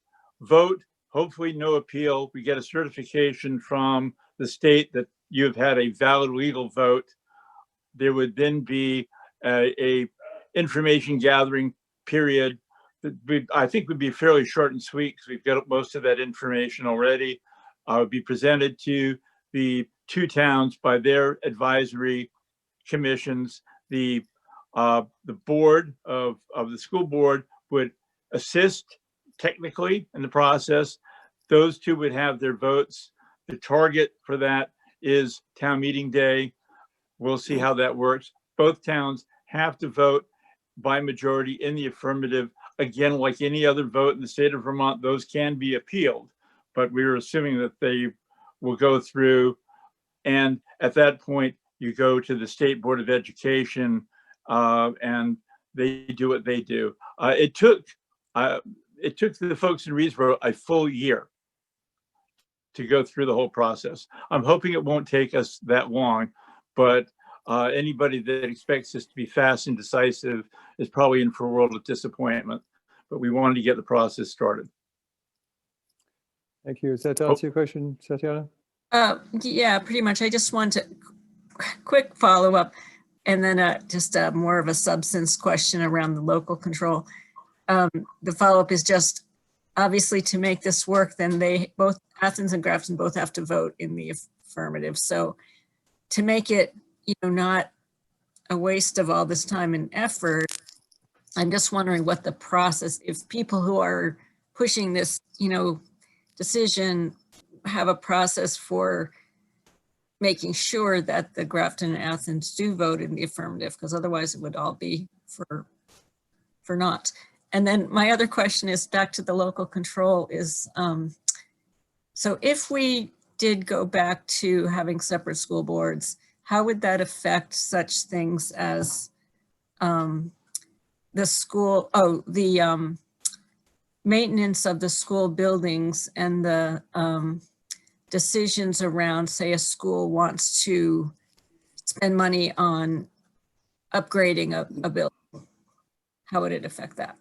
vote, hopefully no appeal. We get a certification from the state that you've had a valid legal vote. There would then be a information gathering period that I think would be fairly short and sweet, because we've got most of that information already. Would be presented to the two towns by their advisory commissions. The board of the school board would assist technically in the process. those two would have their votes. The target for that is town meeting day. We'll see how that works. Both towns have to vote by majority in the affirmative. Again, like any other vote in the state of Vermont, those can be appealed, but we're assuming that they will go through. And at that point, you go to the State Board of Education and they do what they do. It took the folks in Reedsboro a full year to go through the whole process. I'm hoping it won't take us that long, but anybody that expects this to be fast and decisive is probably in for a world of disappointment. But we wanted to get the process started. Thank you. Does that answer your question, Tatiana? Yeah, pretty much. I just want to quick follow-up and then just more of a substance question around the local control. The follow-up is just obviously to make this work, then both Athens and Grafton both have to vote in the affirmative. So to make it, not a waste of all this time and effort, I'm just wondering what the process, if people who are pushing this, decision have a process for making sure that the Grafton and Athens do vote in the affirmative, because otherwise it would all be for naught. And then my other question is back to the local control is, so if we did go back to having separate school boards, how would that affect such things as the maintenance of the school buildings and the decisions around, say, a school wants to spend money on upgrading a building? How would it affect that?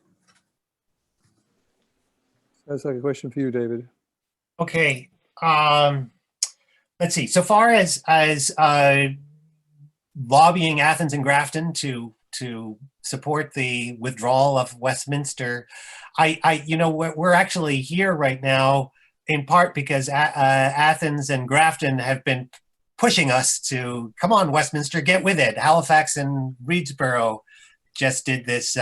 Sounds like a question for you, David. Okay. Let's see. So far as lobbying Athens and Grafton to support the withdrawal of Westminster, we're actually here right now in part because Athens and Grafton have been pushing us to come on, Westminster, get with it. Halifax and Reedsboro just did this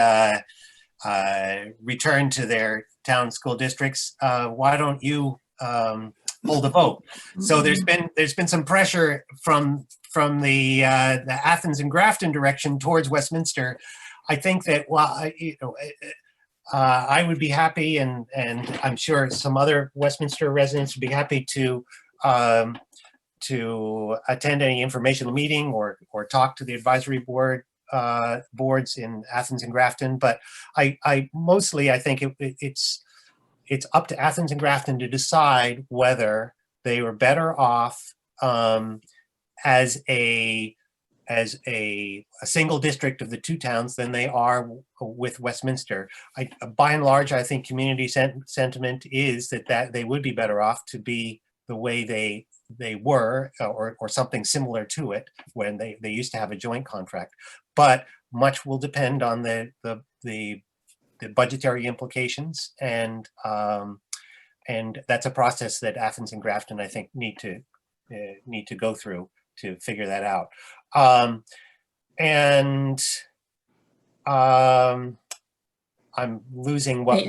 return to their town school districts. Why don't you hold a vote? So there's been some pressure from the Athens and Grafton direction towards Westminster. I think that I would be happy, and I'm sure some other Westminster residents would be happy to attend any informational meeting or talk to the advisory boards in Athens and Grafton. But I mostly think it's up to Athens and Grafton to decide whether they were better off as a single district of the two towns than they are with Westminster. By and large, I think community sentiment is that they would be better off to be the way they were, or something similar to it when they used to have a joint contract. But much will depend on the budgetary implications, and that's a process that Athens and Grafton, I think, need to go through to figure that out. I'm losing what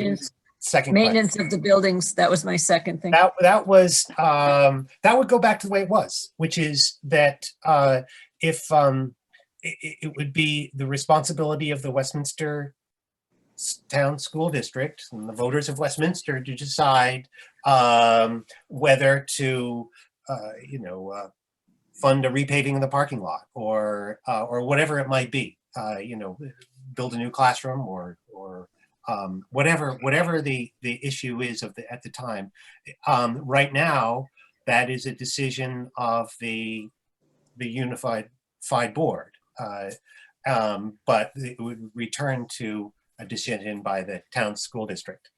second maintenance question. of the buildings. That was my second thing. That would go back to the way it was, which is that if it would be the responsibility of the Westminster Town School District and the voters of Westminster to decide whether to fund a repaving of the parking lot or whatever it might be, build a new classroom or whatever the issue is at the time. Right now, that is a decision of the unified board, but it would return to a decision by the town school district.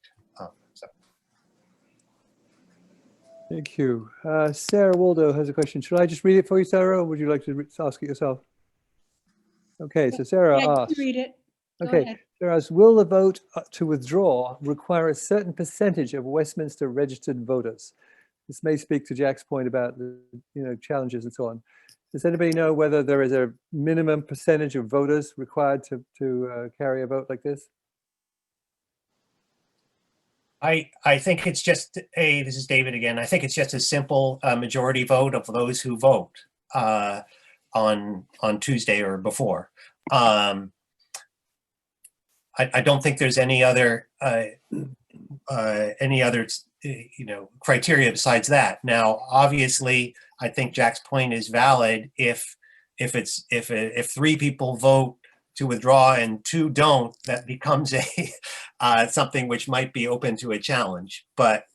Thank you. Sarah Waldo has a question. Should I just read it for you, Sarah, or would you like to ask it yourself? Okay, so Sarah asks. Read it. Go Okay, ahead. Sarah asks, will the vote to withdraw require a certain percentage of Westminster registered voters? This may speak to Jack's point about the challenges and so on. Does anybody know whether there is a minimum percentage of voters required to carry a vote like this? I think it's just this is David again. I think it's just a simple majority vote of those who vote on Tuesday or before. I don't think there's any other criteria besides that. Now, obviously, I think Jack's point is valid. If 3 people vote to withdraw and 2 don't, that becomes a something which might be open to a challenge. But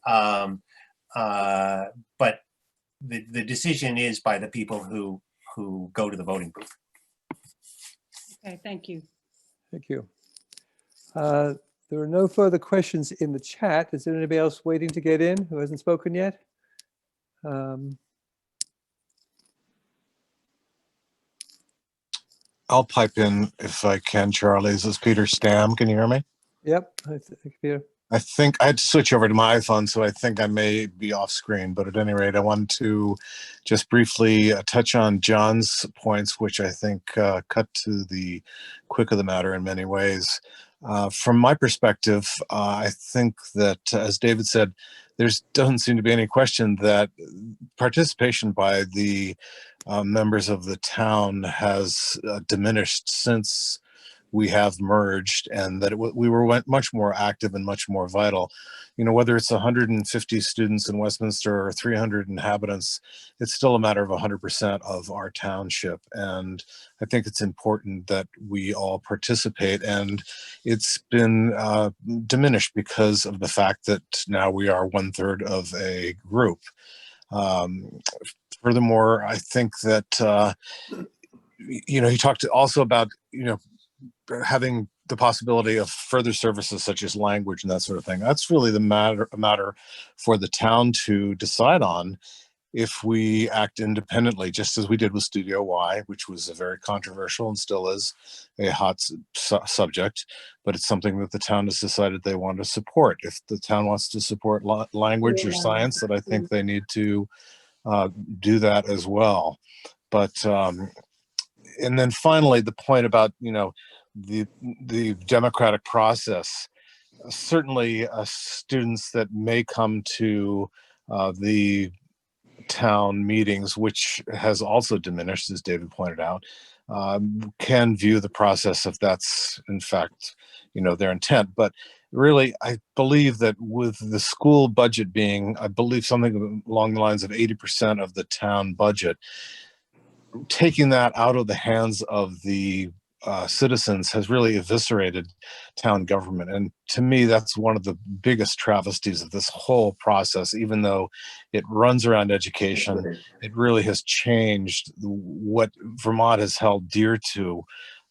the decision is by the people who go to the voting booth. Okay, thank you. Thank you. There are no further questions in the chat. Is there anybody else waiting to get in who hasn't spoken yet? I'll pipe in if I can, Charlie. This is Peter Stam. Can you hear me? Yep, Peter. I think I had to switch over to my iPhone, so I think I may be off screen. But at any rate, I wanted to just briefly touch on John's points, which I think cut to the quick of the matter in many ways. From my perspective, I think that, as David said, there doesn't seem to be any question that participation by the members of the town has diminished since we have merged, and that we were much more active and much more vital. You know, whether it's 150 students in Westminster or 300 inhabitants, it's still a matter of 100% of our township. And I think it's important that we all participate. And it's been diminished because of the fact that now we are 1/3 of a group. Furthermore, I think that, he talked also about, having the possibility of further services such as language and that sort of thing. That's really a matter for the town to decide on if we act independently, just as we did with Studio Y, which was a very controversial and still is a hot subject, but it's something that the town has decided they want to support. If the town wants to support language or science, then I think they need to do that as well. But and then finally, the point about, the democratic process. Certainly students that may come to the town meetings, which has also diminished, as David pointed out, can view the process if that's in fact, their intent. But really, I believe that with the school budget being, I believe something along the lines of 80% of the town budget, taking that out of the hands of the citizens has really eviscerated town government. And to me, that's one of the biggest travesties of this whole process. Even though it runs around education, it really has changed what Vermont has held dear to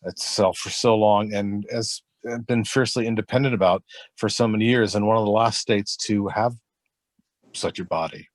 itself for so long and has been fiercely independent about for so many years, and one of the last states to have such a body.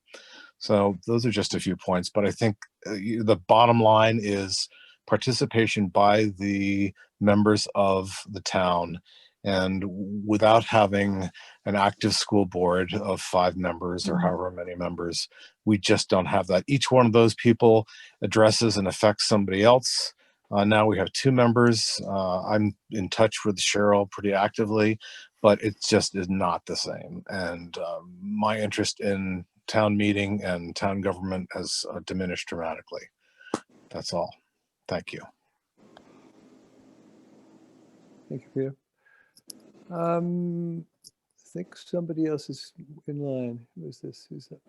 So those are just a few points, but I think the bottom line is participation by the members of the town, and without having an active school board of 5 members or however many members, we just don't have that. Each one of those people addresses and affects somebody else. Now we have 2 members. I'm in touch with Cheryl pretty actively, but it just is not the same. And my interest in town meeting and town government has diminished dramatically. That's all. Thank you. Thank you, Peter. I think somebody else is in line. Who is this? Who's that?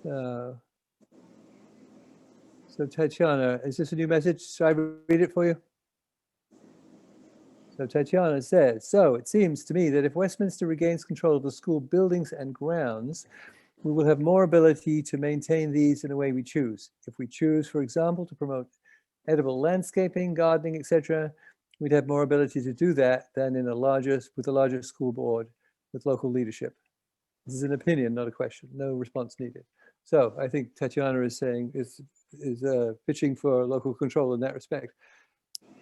So Tatiana, is this a new message? Should I read it for you? So Tatiana says, so it seems to me that if Westminster regains control of the school buildings and grounds, we will have more ability to maintain these in a way we choose. If we choose, for example, to promote edible landscaping, gardening, etc., we'd have more ability to do that than with a larger school board with local leadership. This is an opinion, not a question. No response needed. So I think Tatiana is saying is pitching for local control in that respect.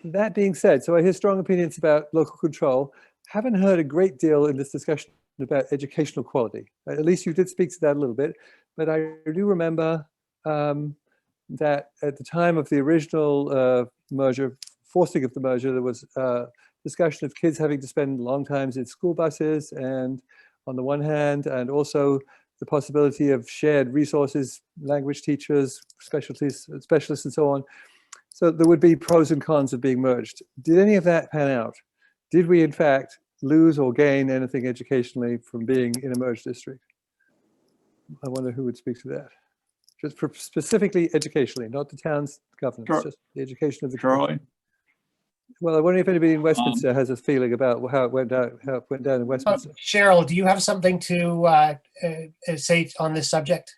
That being said, so I hear strong opinions about local control. Haven't heard a great deal in this discussion about educational quality. At least you did speak to that a little bit, but I do remember that at the time of the original merger, forcing of the merger, there was discussion of kids having to spend long times in school buses, and on the one hand, and also the possibility of shared resources, language teachers, specialists, and so on. So there would be pros and cons of being merged. Did any of that pan out? Did we, in fact, lose or gain anything educationally from being in a merged district? I wonder who would speak to that. Just for specifically educationally, not the town's governance, Sure. just the education of the Charlie? community. Well, I wonder if anybody in Westminster has a feeling about how it went down in Westminster. Cheryl, do you have something to say on this subject?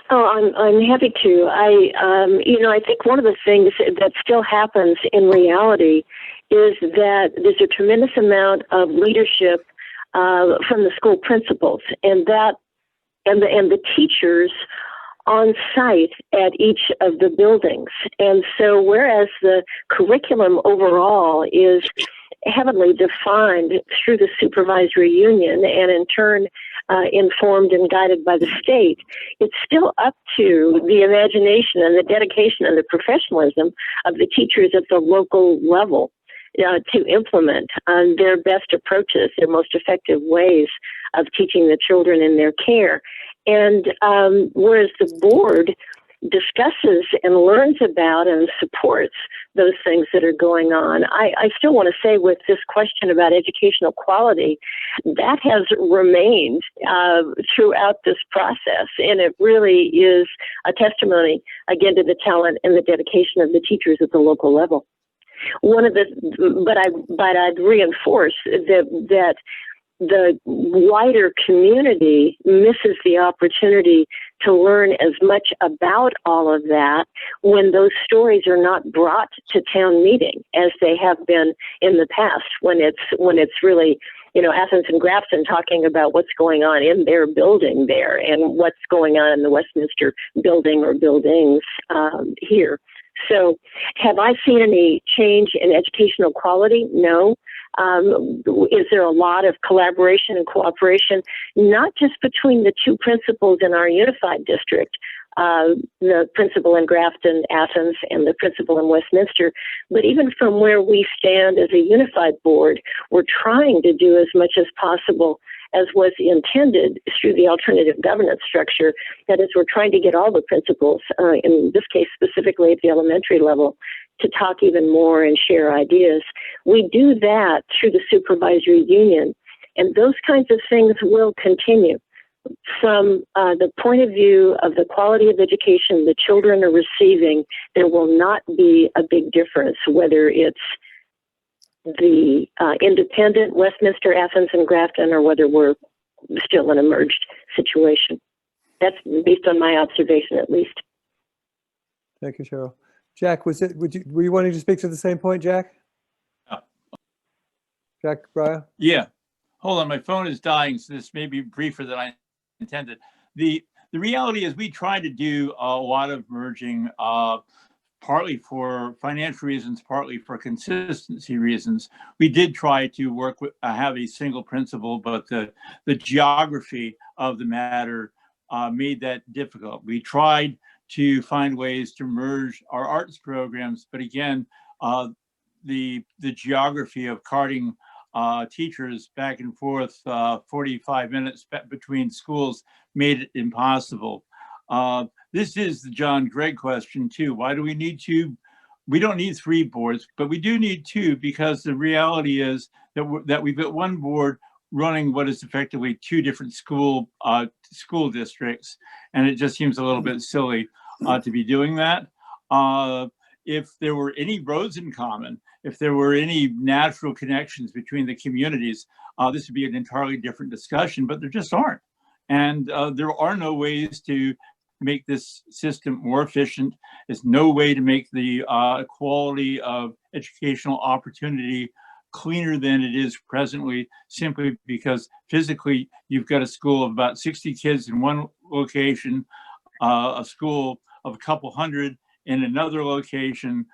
Oh, I'm happy to. I think one of the things that still happens in reality is that there's a tremendous amount of leadership from the school principals, and the teachers on site at each of the buildings. And so, whereas the curriculum overall is heavily defined through the supervisory union and in turn informed and guided by the state, it's still up to the imagination and the dedication and the professionalism of the teachers at the local level to implement their best approaches, their most effective ways of teaching the children in their care. And whereas the board discusses and learns about and supports those things that are going on, I still want to say with this question about educational quality, that has remained throughout this process, and it really is a testimony, again, to the talent and the dedication of the teachers at the local level. But I'd reinforce that the wider community misses the opportunity to learn as much about all of that when those stories are not brought to town meeting as they have been in the past, when it's really, Athens and Grafton talking about what's going on in their building there and what's going on in the Westminster building or buildings here. So have I seen any change in educational quality? No. Is there a lot of collaboration and cooperation, not just between the two principals in our unified district, the principal in Grafton, Athens, and the principal in Westminster, but even from where we stand as a unified board, we're trying to do as much as possible as was intended through the alternative governance structure. That is, we're trying to get all the principals, in this case specifically at the elementary level, to talk even more and share ideas. We do that through the supervisory union, and those kinds of things will continue. From the point of view of the quality of education the children are receiving, there will not be a big difference whether it's the independent Westminster, Athens, and Grafton, or whether we're still in a merged situation. That's based on my observation, at least. Thank you, Cheryl. Jack, were you wanting to speak to the same point, Jack? Jack Breyer? Yeah. Hold on, my phone is dying, so this may be briefer than I intended. The reality is we try to do a lot of merging, partly for financial reasons, partly for consistency reasons. We did try to work with, have a single principal, but the geography of the matter made that difficult. We tried to find ways to merge our arts programs, but again, the geography of carting teachers back and forth 45 minutes between schools made it impossible. This is the John Gregg question too. Why do we need two? We don't need three boards, but we do need two, because the reality is that we've got one board running what is effectively two different school districts, and it just seems a little bit silly to be doing that. If there were any roads in common, if there were any natural connections between the communities, this would be an entirely different discussion, but there just aren't. And there are no ways to make this system more efficient. There's no way to make the quality of educational opportunity cleaner than it is presently, simply because physically you've got a school of about 60 kids in one location, a school of a couple hundred in another location.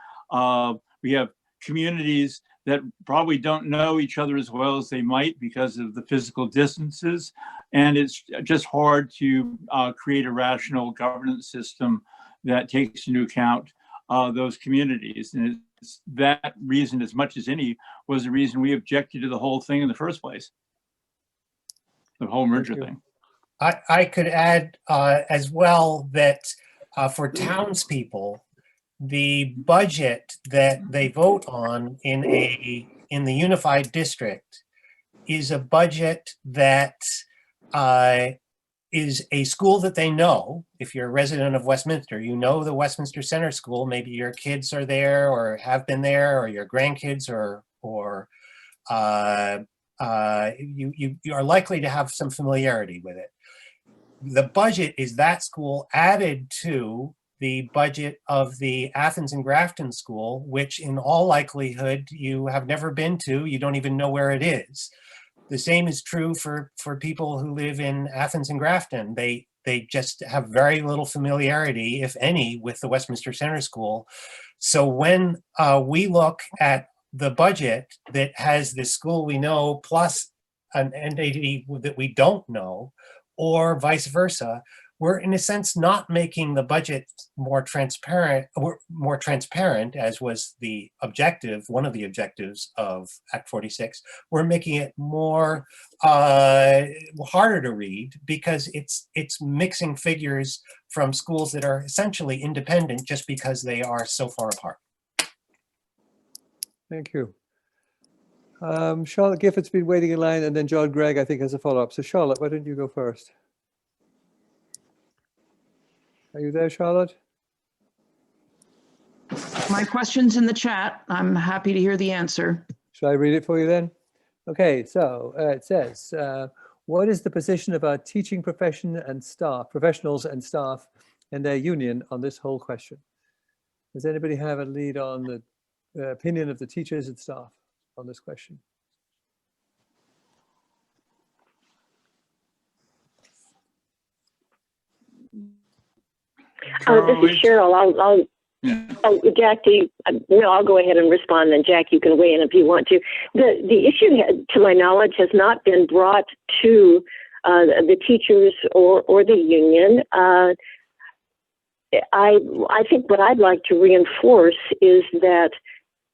We have communities that probably don't know each other as well as they might because of the physical distances. And it's just hard to create a rational governance system that takes into account those communities. And it's that reason, as much as any, was the reason we objected to the whole thing in the first place. The whole merger thing. I could add as well that for townspeople, the budget that they vote on in the unified district is a budget that is a school that they know. If you're a resident of Westminster, you know the Westminster Center School. Maybe your kids are there or have been there, or your grandkids, or you are likely to have some familiarity with it. The budget is that school added to the budget of the Athens and Grafton School, which in all likelihood you have never been to, you don't even know where it is. The same is true for people who live in Athens and Grafton. They just have very little familiarity, if any, with the Westminster Center School. So when we look at the budget that has the school we know plus an entity that we don't know, or vice versa, we're in a sense not making the budget more transparent, as was the objective, one of the objectives of Act 46. We're making it more harder to read because it's mixing figures from schools that are essentially independent just because they are so far apart. Thank you. Charlotte Gifford's been waiting in line, and then John Gregg, I think, has a follow-up. So Charlotte, why don't you go first? Are you there, Charlotte? My question's in the chat. I'm happy to hear the answer. Shall I read it for you then? Okay, so it says, what is the position of our teaching profession and staff, professionals and staff, and their union on this whole question? Does anybody have a lead on the opinion of the teachers and staff on this question? This is Cheryl. Oh, Jack, no, I'll go ahead and respond, and Jack, you can weigh in if you want to. The issue, to my knowledge, has not been brought to the teachers or the union. I think what I'd like to reinforce is that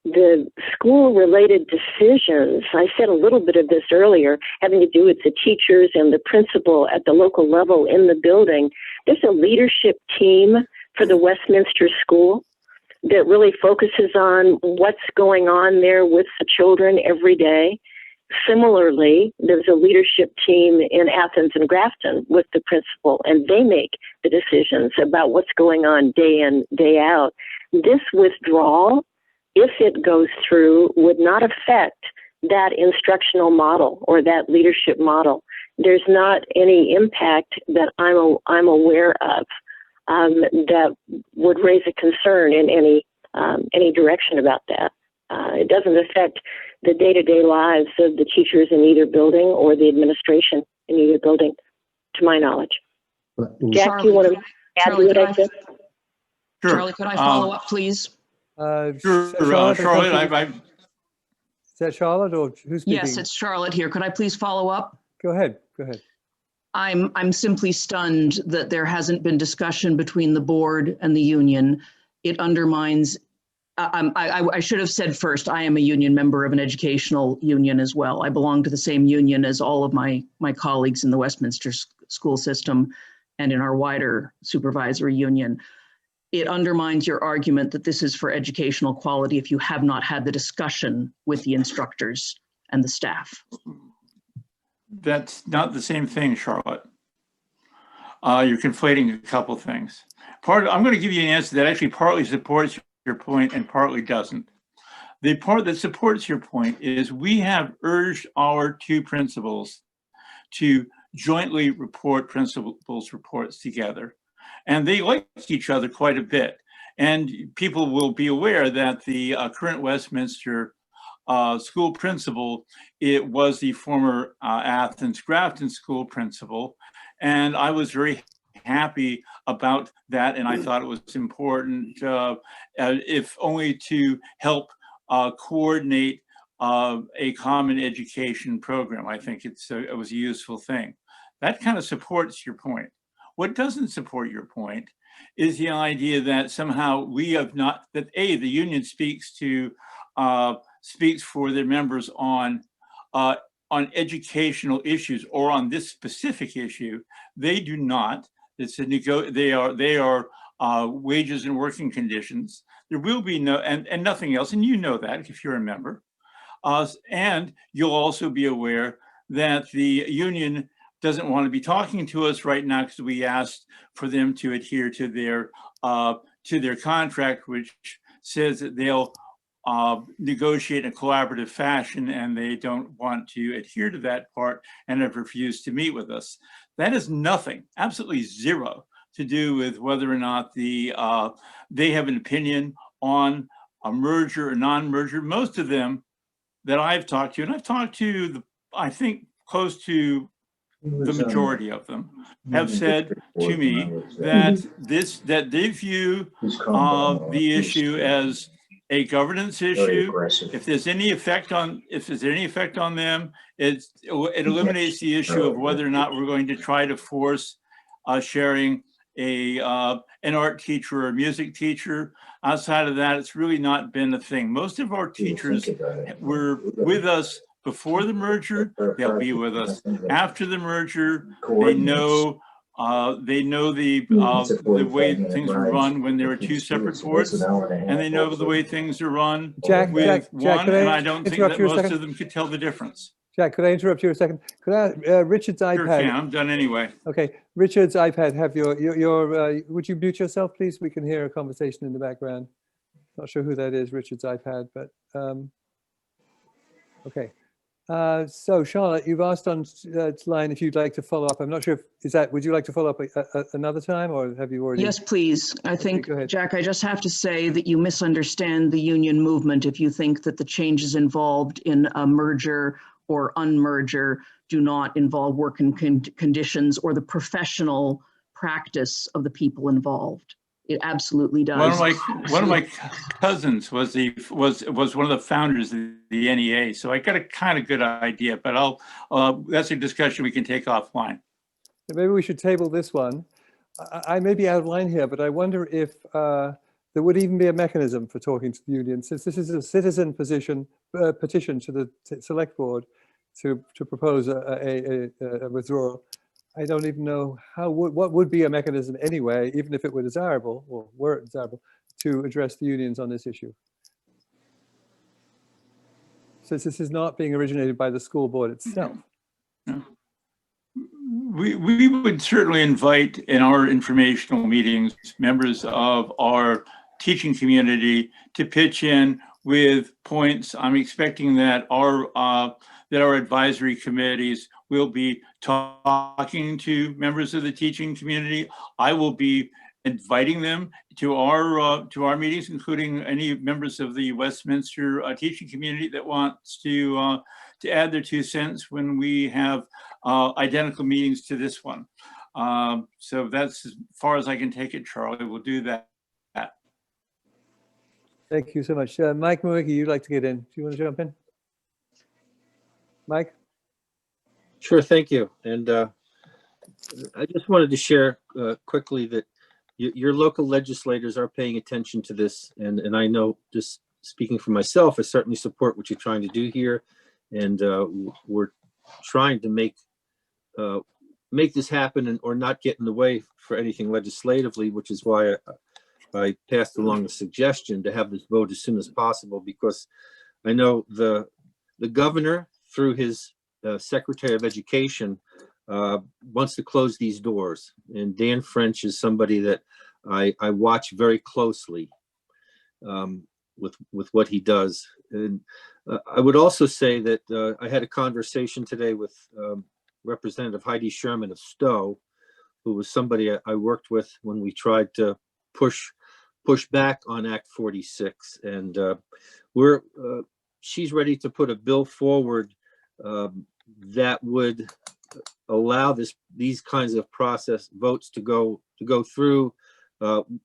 the school-related decisions, I said a little bit of this earlier, having to do with the teachers and the principal at the local level in the building. There's a leadership team for the Westminster School that really focuses on what's going on there with the children every day. Similarly, there's a leadership team in Athens and Grafton with the principal, and they make the decisions about what's going on day in, day out. This withdrawal, if it goes through, would not affect that instructional model or that leadership model. There's not any impact that I'm aware of that would raise a concern in any direction about that. It doesn't affect the day-to-day lives of the teachers in either building or the administration in either building, to my knowledge. Jack, you want to add to what I said? Sure. Charlie, could I follow up, please? Sure, Charlotte, is that Charlotte or who's speaking? Yes, it's Charlotte here. Could I please follow up? Go ahead. Go ahead. I'm simply stunned that there hasn't been discussion between the board and the union. It undermines. I should have said first, I am a union member of an educational union as well. I belong to the same union as all of my colleagues in the Westminster school system and in our wider supervisory union. It undermines your argument that this is for educational quality if you have not had the discussion with the instructors and the staff. That's not the same thing, Charlotte. You're conflating a couple things. I'm going to give you an answer that actually partly supports your point and partly doesn't. The part that supports your point is we have urged our two principals to jointly report principals' reports together. And they like each other quite a bit. And people will be aware that the current Westminster school principal, it was the former Athens Grafton school principal. And I was very happy about that. And I thought it was important, if only to help coordinate a common education program. I think it was a useful thing. That kind of supports your point. What doesn't support your point is the idea that somehow we have not, that A, the union speaks for their members on educational issues or on this specific issue. They do not. It's a they are wages and working conditions. There will be no, and nothing else, and you know that if you're a member. And you'll also be aware that the union doesn't want to be talking to us right now because we asked for them to adhere to their contract, which says that they'll negotiate in a collaborative fashion, and they don't want to adhere to that part and have refused to meet with us. That has nothing, absolutely zero, to do with whether or not they have an opinion on a merger or non-merger. Most of them that I've talked to, and I've talked to I think close to the majority of them, have said to me that they view the issue as a governance issue. If there's any effect on them, it eliminates the issue of whether or not we're going to try to force sharing an art teacher or a music teacher. Outside of that, it's really not been a thing. Most of our teachers were with us before the merger. They'll be with us after the merger. They know the way things were run when there were two separate boards, and they know the way things are run with one. And I don't think that most of them could tell the difference. Jack, could I interrupt you a second? Could I, Richard's iPad? Sure can. I'm done anyway. Okay, Richard's iPad. Have would you mute yourself, please? We can hear a conversation in the background. Not sure who that is, Richard's iPad, but okay. So Charlotte, you've asked on line if you'd like to follow up. I'm not sure if, would you like to follow up another time, or have you already? Yes, please. I think, go ahead. Jack, I just have to say that you misunderstand the union movement if you think that the changes involved in a merger or unmerger do not involve working conditions or the professional practice of the people involved. It absolutely does. One of my cousins was one of the founders of the NEA, so I got a kind of good idea. But that's a discussion we can take offline. Maybe we should table this one. I may be out of line here, but I wonder if there would even be a mechanism for talking to the union, since this is a citizen petition to the select board to propose a withdrawal. I don't even know what would be a mechanism anyway, even if it were desirable, or were it desirable, to address the unions on this issue. Since this is not being originated by the school board itself. No. We would certainly invite in our informational meetings members of our teaching community to pitch in with points. I'm expecting that our advisory committees will be talking to members of the teaching community. I will be inviting them to our meetings, including any members of the Westminster teaching community that wants to add their 2 cents when we have identical meetings to this one. So that's as far as I can take it, Charlie. We'll do that. Thank you so much. Mike Mawicki, you'd like to get in. Do you want to jump in? Mike? Sure, thank you. And I just wanted to share quickly that your local legislators are paying attention to this. And I know, just speaking for myself, I certainly support what you're trying to do here. And we're trying to make this happen or not get in the way for anything legislatively, which is why I passed along the suggestion to have this vote as soon as possible, because I know the governor, through his Secretary of Education, wants to close these doors. And Dan French is somebody that I watch very closely with what he does. And I would also say that I had a conversation today with Representative Heidi Sherman of Stowe, who was somebody I worked with when we tried to push back on Act 46. And she's ready to put a bill forward that would allow these kinds of process votes to go through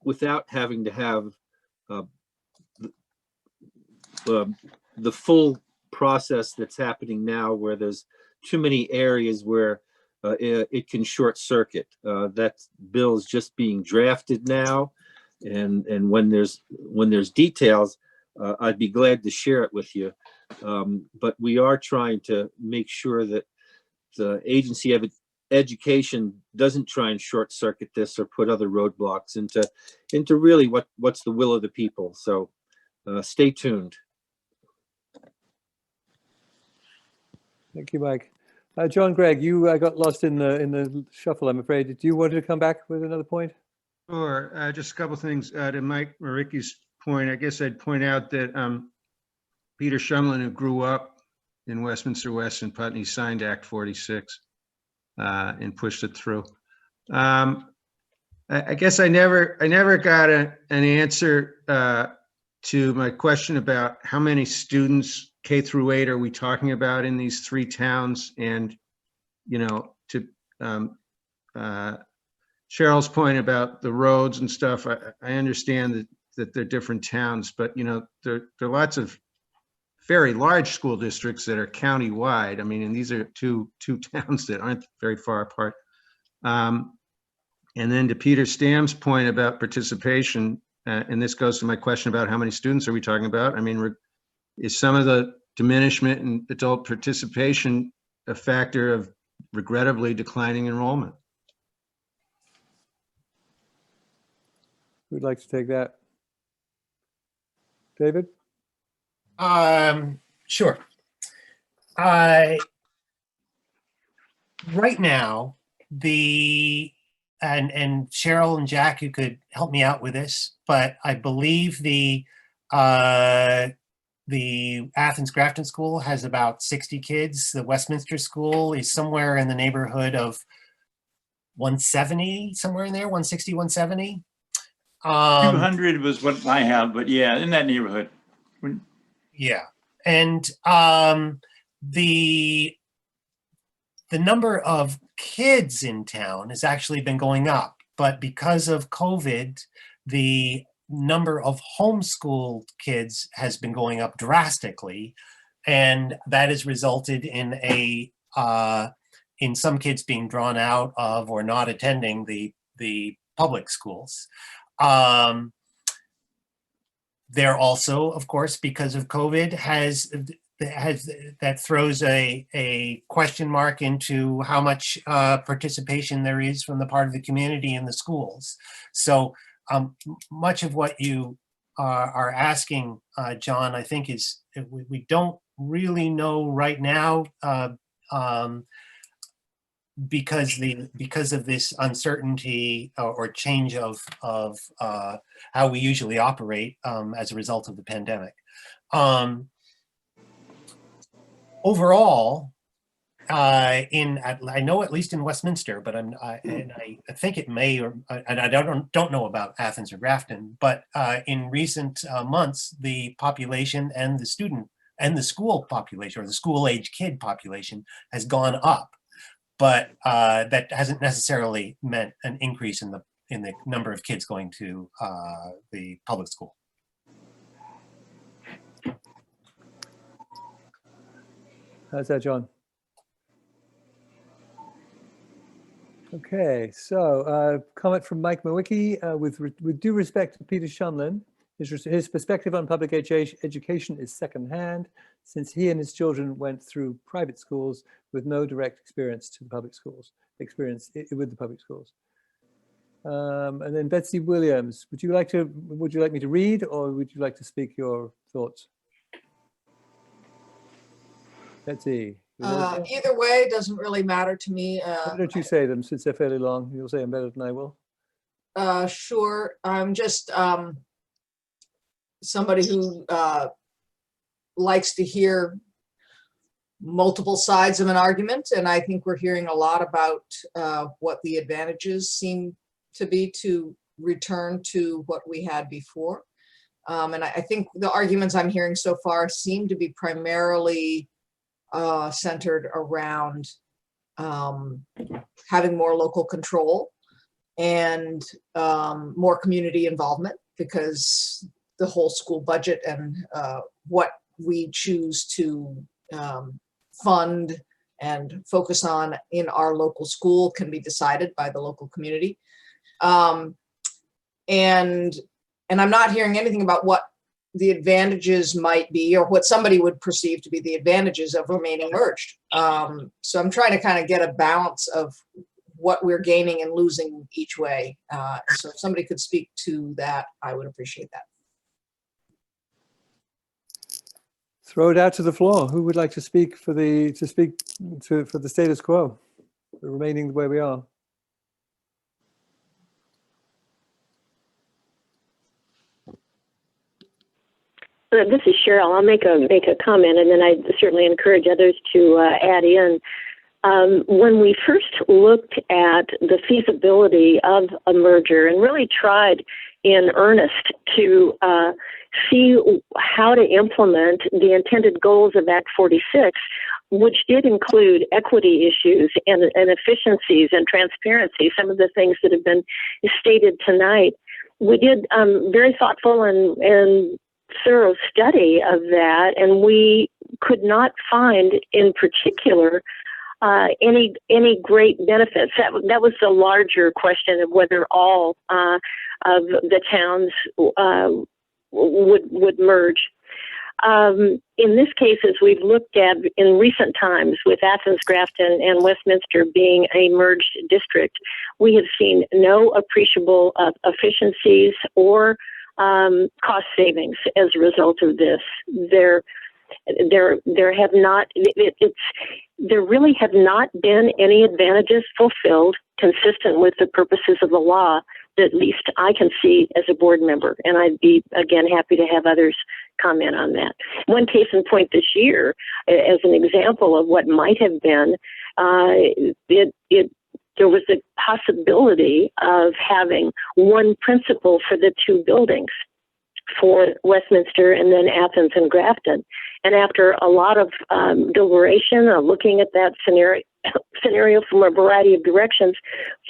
without having to have the full process that's happening now, where there's too many areas where it can short circuit. That bill is just being drafted now, and when there's details, I'd be glad to share it with you. But we are trying to make sure that the agency of education doesn't try and short circuit this or put other roadblocks into really what's the will of the people. So stay tuned. Thank you, Mike. John Gregg, you got lost in the shuffle, I'm afraid. Do you want to come back with another point? Sure. Just a couple things to Mike Maricki's point. I guess I'd point out that Peter Shumlin, who grew up in Westminster West and Putney, signed Act 46 and pushed it through. I guess I never got an answer to my question about how many students K through 8 are we talking about in these 3 towns, and to Cheryl's point about the roads and stuff. I understand that they're different towns, but there are lots of very large school districts that are county-wide. I mean, and these are two towns that aren't very far apart. And then to Peter Stam's point about participation, and this goes to my question about how many students are we talking about? I mean, is some of the diminishment in adult participation a factor of regrettably declining enrollment? Who'd like to take that? David? Sure. Right now, and Cheryl and Jack, you could help me out with this, but I believe the Athens Grafton School has about 60 kids. The Westminster School is somewhere in the neighborhood of 170, somewhere in there, 160, 170. 200 was what I have, but yeah, in that neighborhood. Yeah, and the number of kids in town has actually been going up, but because of COVID, the number of homeschooled kids has been going up drastically, and that has resulted in in some kids being drawn out of or not attending the public schools. There also, of course, because of COVID, that throws a question mark into how much participation there is from the part of the community in the schools. So much of what you are asking, John, I think is we don't really know right now because of this uncertainty or change of how we usually operate as a result of the pandemic. Overall, I know at least in Westminster, but I think it may, and I don't know about Athens or Grafton, but in recent months, the population and the student and the school population, or the school-age kid population, has gone up. But that hasn't necessarily meant an increase in the number of kids going to the public school. How's that, John? Okay, so comment from Mike Mawicki. With due respect to Peter Shumlin, his perspective on public education is secondhand, since he and his children went through private schools with no direct experience with the public schools. And then Betsy Williams, would you like me to read, or would you like to speak your thoughts? Betsy. Either way, doesn't really matter to me. Why don't you say them, since they're fairly long? You'll say them better than I will. Sure. I'm just somebody who likes to hear multiple sides of an argument, and I think we're hearing a lot about what the advantages seem to be to return to what we had before. And I think the arguments I'm hearing so far seem to be primarily centered around having more local control and more community involvement, because the whole school budget and what we choose to fund and focus on in our local school can be decided by the local community. And I'm not hearing anything about what the advantages might be, or what somebody would perceive to be the advantages of remaining merged. So I'm trying to kind of get a balance of what we're gaining and losing each way. So if somebody could speak to that, I would appreciate that. Throw it out to the floor. Who would like to speak for the status quo, remaining the way we are? This is Cheryl. I'll make a comment, and then I certainly encourage others to add in. When we first looked at the feasibility of a merger and really tried in earnest to see how to implement the intended goals of Act 46, which did include equity issues and efficiencies and transparency, some of the things that have been stated tonight, we did very thoughtful and thorough study of that, and we could not find in particular any great benefits. That was the larger question of whether all of the towns would merge. In this case, as we've looked at in recent times with Athens, Grafton, and Westminster being a merged district, we have seen no appreciable efficiencies or cost savings as a result of this. There really have not been any advantages fulfilled consistent with the purposes of the law that at least I can see as a board member. And I'd be, again, happy to have others comment on that. One case in point this year, as an example of what might have been, there was a possibility of having one principal for the two buildings for Westminster and then Athens and Grafton. And after a lot of deliberation, looking at that scenario from a variety of directions,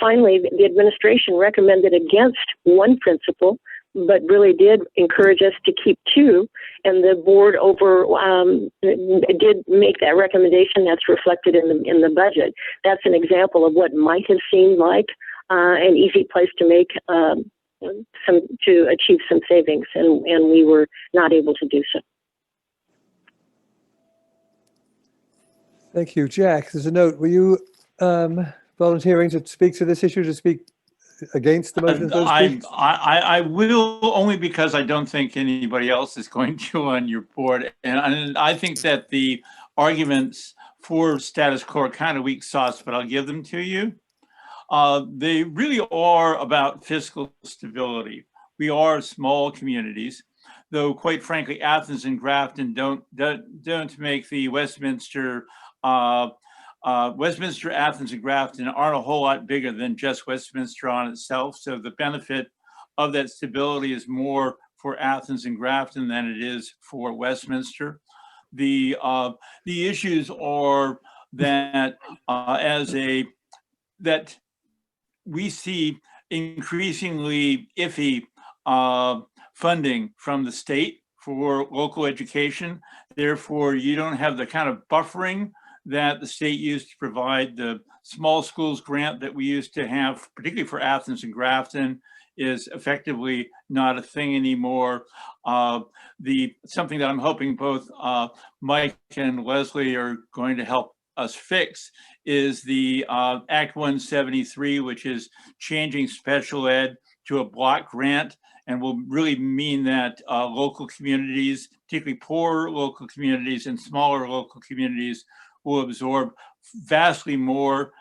finally the administration recommended against one principal, but really did encourage us to keep two. And the board did make that recommendation. That's reflected in the budget. That's an example of what might have seemed like an easy place to make to achieve some savings, and we were not able to do so. Thank you. Jack, there's a note. Were you volunteering to speak to this issue, to speak against the motion? I will, only because I don't think anybody else is going to on your board. And I think that the arguments for status quo are kind of weak sauce, but I'll give them to you. They really are about fiscal stability. We are small communities, though quite frankly, Athens and Grafton don't make the Westminster, Athens and Grafton aren't a whole lot bigger than just Westminster on itself. So the benefit of that stability is more for Athens and Grafton than it is for Westminster. The issues are that that we see increasingly iffy funding from the state for local education. Therefore, you don't have the kind of buffering that the state used to provide. The small schools grant that we used to have, particularly for Athens and Grafton, is effectively not a thing anymore. Something that I'm hoping both Mike and Leslie are going to help us fix is the Act 173, which is changing special ed to a block grant, and will really mean that local communities, particularly poor local communities and smaller local communities, will absorb vastly larger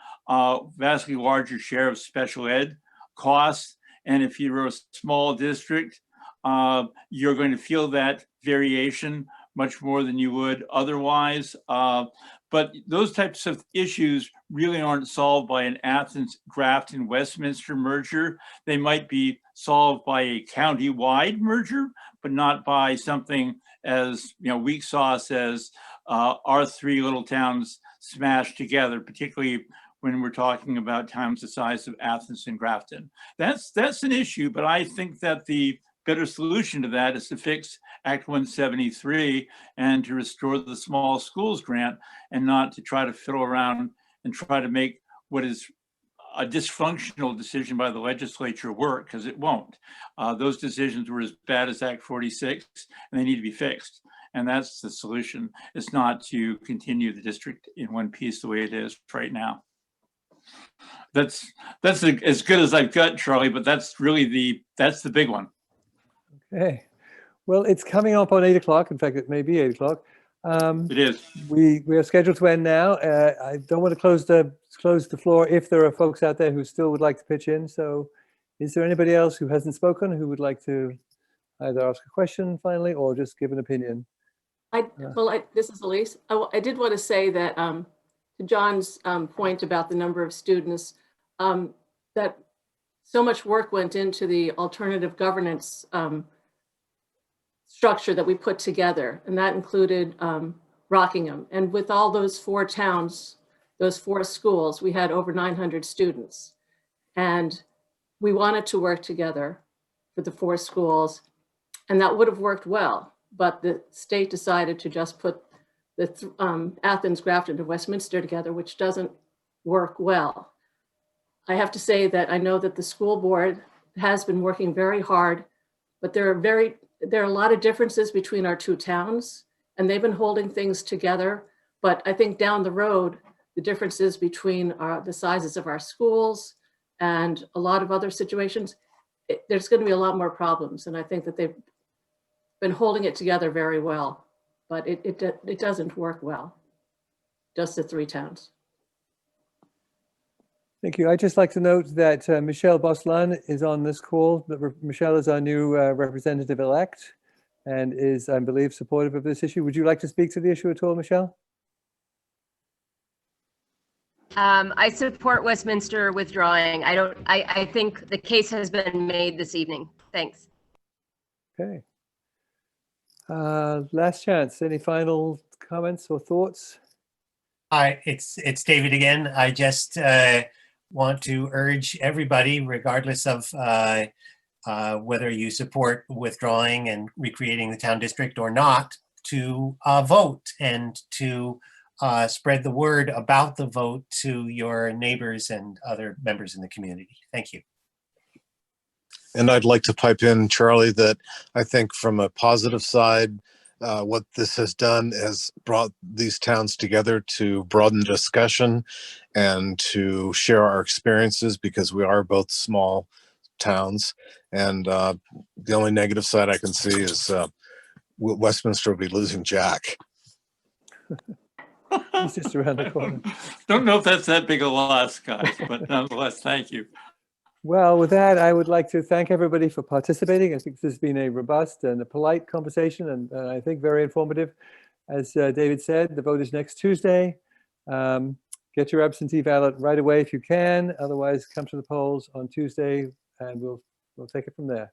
share of special ed costs. And if you're a small district, you're going to feel that variation much more than you would otherwise. But those types of issues really aren't solved by an Athens, Grafton, Westminster merger. They might be solved by a county-wide merger, but not by something as weak sauce as our three little towns smashed together, particularly when we're talking about towns the size of Athens and Grafton. That's an issue, but I think that the better solution to that is to fix Act 173 and to restore the small schools grant, and not to try to fiddle around and try to make what is a dysfunctional decision by the legislature work, because it won't. Those decisions were as bad as Act 46, and they need to be fixed. And that's the solution. It's not to continue the district in one piece the way it is right now. That's as good as I've got, Charlie, but that's really that's the big one. Okay. Well, it's coming up on 8 o'clock. In fact, it may be 8 o'clock. It is. We are scheduled to end now. I don't want to close the floor if there are folks out there who still would like to pitch in. So is there anybody else who hasn't spoken who would like to either ask a question finally or just give an opinion? This is Elise. I did want to say that to John's point about the number of students, that so much work went into the alternative governance structure that we put together, and that included Rockingham. And with all those 4 towns, those 4 schools, we had over 900 students. And we wanted to work together for the 4 schools, and that would have worked well. But the state decided to just put the Athens, Grafton, and Westminster together, which doesn't work well. I have to say that I know that the school board has been working very hard, but there are a lot of differences between our 2 towns, and they've been holding things together. But I think down the road, the differences between the sizes of our schools and a lot of other situations, there's going to be a lot more problems. And I think that they've been holding it together very well, but it doesn't work well, just the 3 towns. Thank you. I'd just like to note that Michelle Boslan is on this call. Michelle is our new representative-elect and is, I believe, supportive of this issue. Would you like to speak to the issue at all, Michelle? I support Westminster withdrawing. I think the case has been made this evening. Thanks. Okay. Last chance. Any final comments or thoughts? Hi, it's David again. I just want to urge everybody, regardless of whether you support withdrawing and recreating the town district or not, to vote and to spread the word about the vote to your neighbors and other members in the community. Thank you. And I'd like to pipe in, Charlie, that I think from a positive side, what this has done has brought these towns together to broaden discussion and to share our experiences, because we are both small towns. And the only negative side I can see is Westminster will be losing Jack. He's just around the corner. Don't know if that's that big a loss, guys, but nonetheless, thank you. Well, with that, I would like to thank everybody for participating. I think this has been a robust and a polite conversation, and I think very informative. As David said, the vote is next Tuesday. Get your absentee ballot right away if you can. Otherwise, come to the polls on Tuesday, and we'll take it from there.